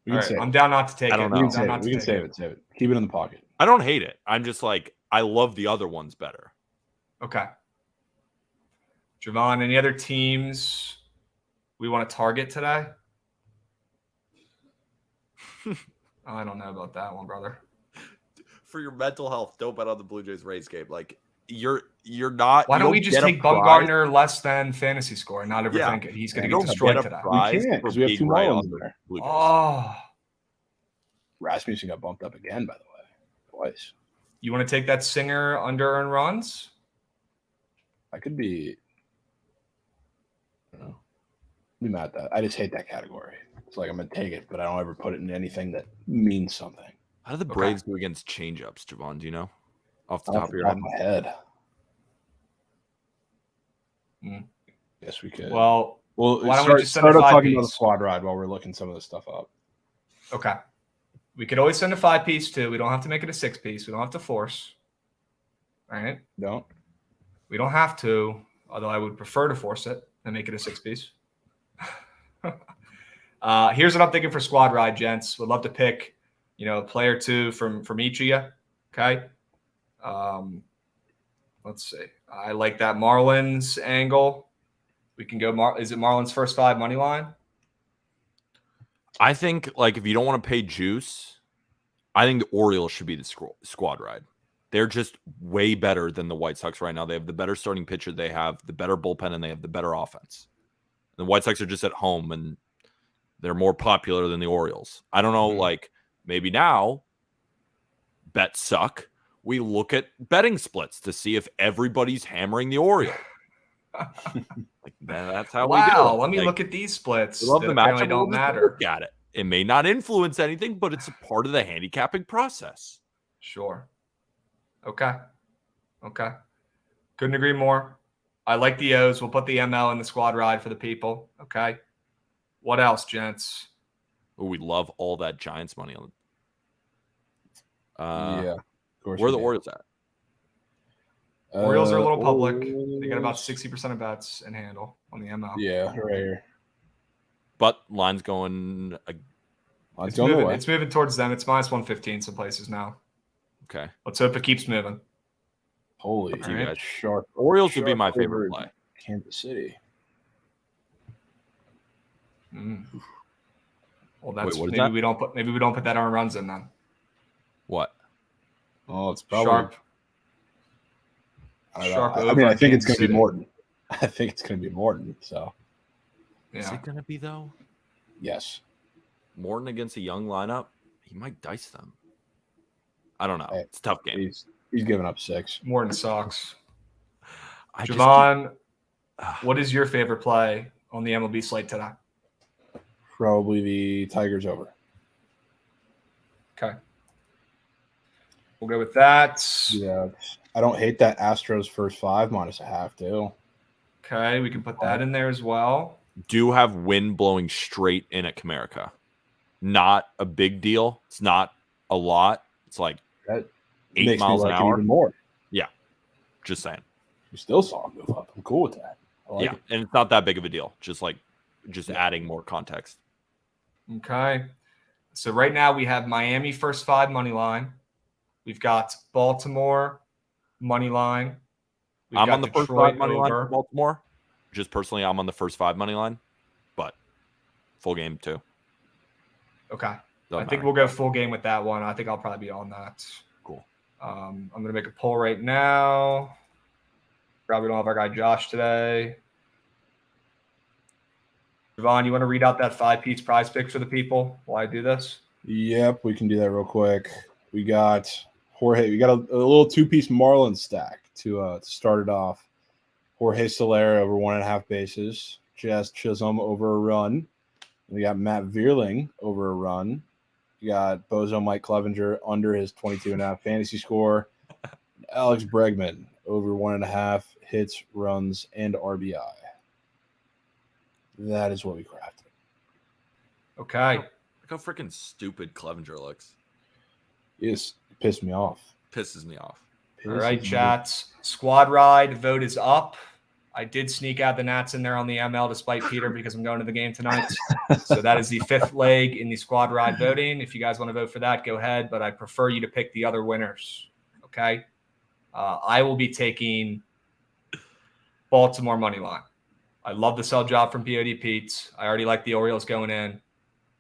all right, I'm down not to take it. I don't know. We can save it. Keep it in the pocket. I don't hate it. I'm just like I love the other ones better. Okay. Jovan, any other teams we want to target today? I don't know about that one, brother. For your mental health, don't bet on the Blue Jays Rays game. Like you're not. Why don't we just take Bumgarner less than fantasy score and not overthink it? He's going to get destroyed today. We can't because we have 2 Marlins there. Oh, Rasmussen got bumped up again, by the way, twice. You want to take that Singer under earned runs? I could be. I don't know. Be mad at that. I just hate that category. It's like I'm gonna take it, but I don't ever put it in anything that means something. How do the Braves do against changeups, Jovan? Do you know? Off the top of your Off head? my head. Mm. Yes, we could. Well, why don't we start, just send a start up 5 talking about the piece? squad ride while we're looking some of this stuff up. Okay. We could always send a 5 piece too. We don't have to make it a 6 piece. We don't have to force. All right. Don't. We don't have to, although I would prefer to force it and make it a 6 piece. Here's what I'm thinking for squad ride, gents. Would love to pick, a player or two from each of you. Okay. Let's see. I like that Marlins angle. We can go. Is it Marlins first 5 money line? I think if you don't want to pay juice, I think the Orioles should be the squad ride. They're just way better than the White Sox right now. They have the better starting pitcher. They have the better bullpen, and they have the better offense. The White Sox are just at home, and they're more popular than the Orioles. I don't know, maybe now bets suck. We look at betting splits to see if everybody's hammering the Orioles. That's how we do it. Wow, let me look at these splits. We love the matchup. Don't matter. Look at it. It may not influence anything, but it's a part of the handicapping process. Sure. Okay. Couldn't agree more. I like the O's. We'll put the ML in the squad ride for the people. Okay. What else, gents? Oh, we love all that Giants money on. Yeah. Of course where are the Orioles at? Orioles are a little public. They got about 60% of bets and handle on the ML. Yeah, right here. But line's going. It's moving towards them. It's minus 115 some places now. Okay. Let's hope it keeps moving. Holy, you guys. Sharp. Orioles would be my favorite play. Kansas City. Well, that's Wait, maybe we don't put that on runs in then. What? Oh, it's probably Sharp. I think it's going to be Morton. I think it's going to be Morton. So, is it going to be though? Yes. Morton against a young lineup, he might dice them. I don't know. Hey, it's a tough game. He's giving up 6. Morton sucks. Jovan, what is your favorite play on the MLB slate today? Probably the Tigers over. Okay. We'll go with that. Yeah. I don't hate that Astros first 5 minus a half too. Okay, we can put that in there as well. Do have wind blowing straight in at Comerica. Not a big deal. It's not a lot. It's like that 8 miles an hour. Even more. Yeah. Just saying. You still saw him move up. I'm cool with that. And it's not that big of a deal. Just adding more context. Okay. So right now we have Miami first 5 money line. We've got Baltimore money line. I'm on the first 5 money line for Baltimore. Just personally, I'm on the first 5 money line, but full game too. Okay. I think we'll go full game with that one. I think I'll probably be on that. Cool. I'm going to make a poll right now. Probably don't have our guy Josh today. Jovan, you want to read out that 5-piece prize pick for the people while I do this? Yep, we can do that real quick. We got Jorge. We got a little 2-piece Marlins stack to start it off. Jorge Soler over 1.5 bases. Jazz Chisholm over a run. We got Matt Vierling over a run. You got Bozo Mike Clevenger under his 22.5 fantasy score. Alex Bregman over 1.5 hits, runs, and RBI. That is what we crafted. Okay. Look how freaking stupid Clevenger looks. It pissed me off. Pisses me off. All right, chats. Squad ride vote is up. I did sneak out the Nats in there on the ML despite Peter because I'm going to the game tonight. So that is the 5th leg in the squad ride voting. If you guys want to vote for that, go ahead. But I prefer you to pick the other winners. Okay. I will be taking Baltimore money line. I love the sell job from POD Pete. I already like the Orioles going in.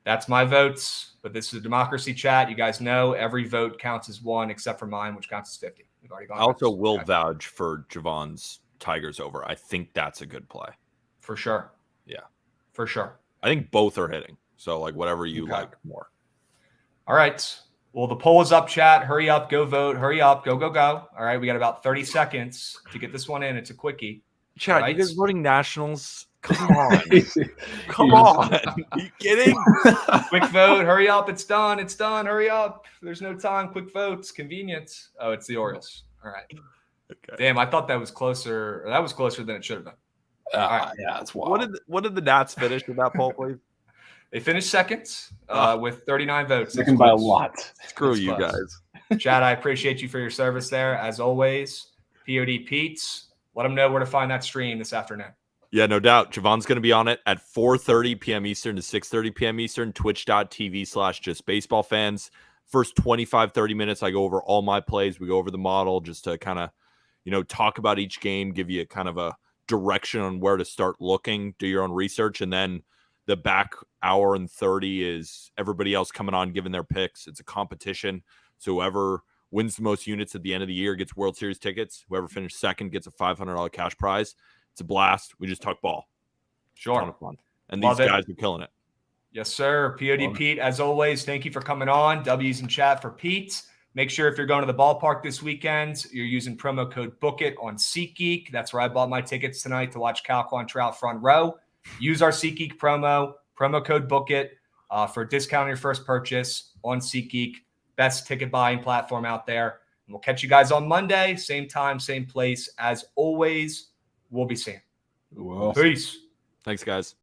That's my votes. But this is a democracy chat. You guys know every vote counts as 1 except for mine, which counts as 50. We've already gone. I also will vouch for Javon's Tigers over. I think that's a good play. For sure. Yeah. For sure. I think both are hitting. So whatever you like more. All right. Well, the poll is up, chat. Hurry up. Go vote. Hurry up. Go, go, go. All right. We got about 30 seconds to get this one in. It's a quickie. Chat, right? you guys voting Nationals Come on. Come on. Are you kidding? Quick vote. Hurry up. It's done. It's done. Hurry up. There's no time. Quick votes. Convenience. Oh, it's the Orioles. All right. Okay. Damn, I thought that was closer. That was closer than it should have been. Yeah, that's wild. What did the Nats finish in that poll, please? They finished second with 39 votes. Second by a lot. Screw It's you close. guys. Chad, I appreciate you for your service there. As always, POD Pete's. Let them know where to find that stream this afternoon. Yeah, no doubt. Javon's going to be on it at 4:30 p.m. Eastern to 6:30 p.m. Eastern, twitch.tv/justbaseballfans. First 25, 30 minutes, I go over all my plays. We go over the model just to kind of, talk about each game, give you kind of a direction on where to start looking, do your own research. And then the back hour and 30 is everybody else coming on, giving their picks. It's a competition. So whoever wins the most units at the end of the year gets World Series tickets. Whoever finished second gets a $500 cash prize. It's a blast. We just talk ball. Sure. Ton of fun. And Love these it. guys are killing it. Yes, sir. POD Pete, as always, thank you for coming on. W's in chat for Pete. Make sure if you're going to the ballpark this weekend, you're using promo code BOOKIT on SeatGeek. That's where I bought my tickets tonight to watch Cal Quantrill front row. Use our SeatGeek promo code BOOKIT for a discount on your first purchase on SeatGeek. Best ticket buying platform out there. And we'll catch you guys on Monday. Same time, same place. As always, we'll be seeing. Well. Peace. Thanks, guys.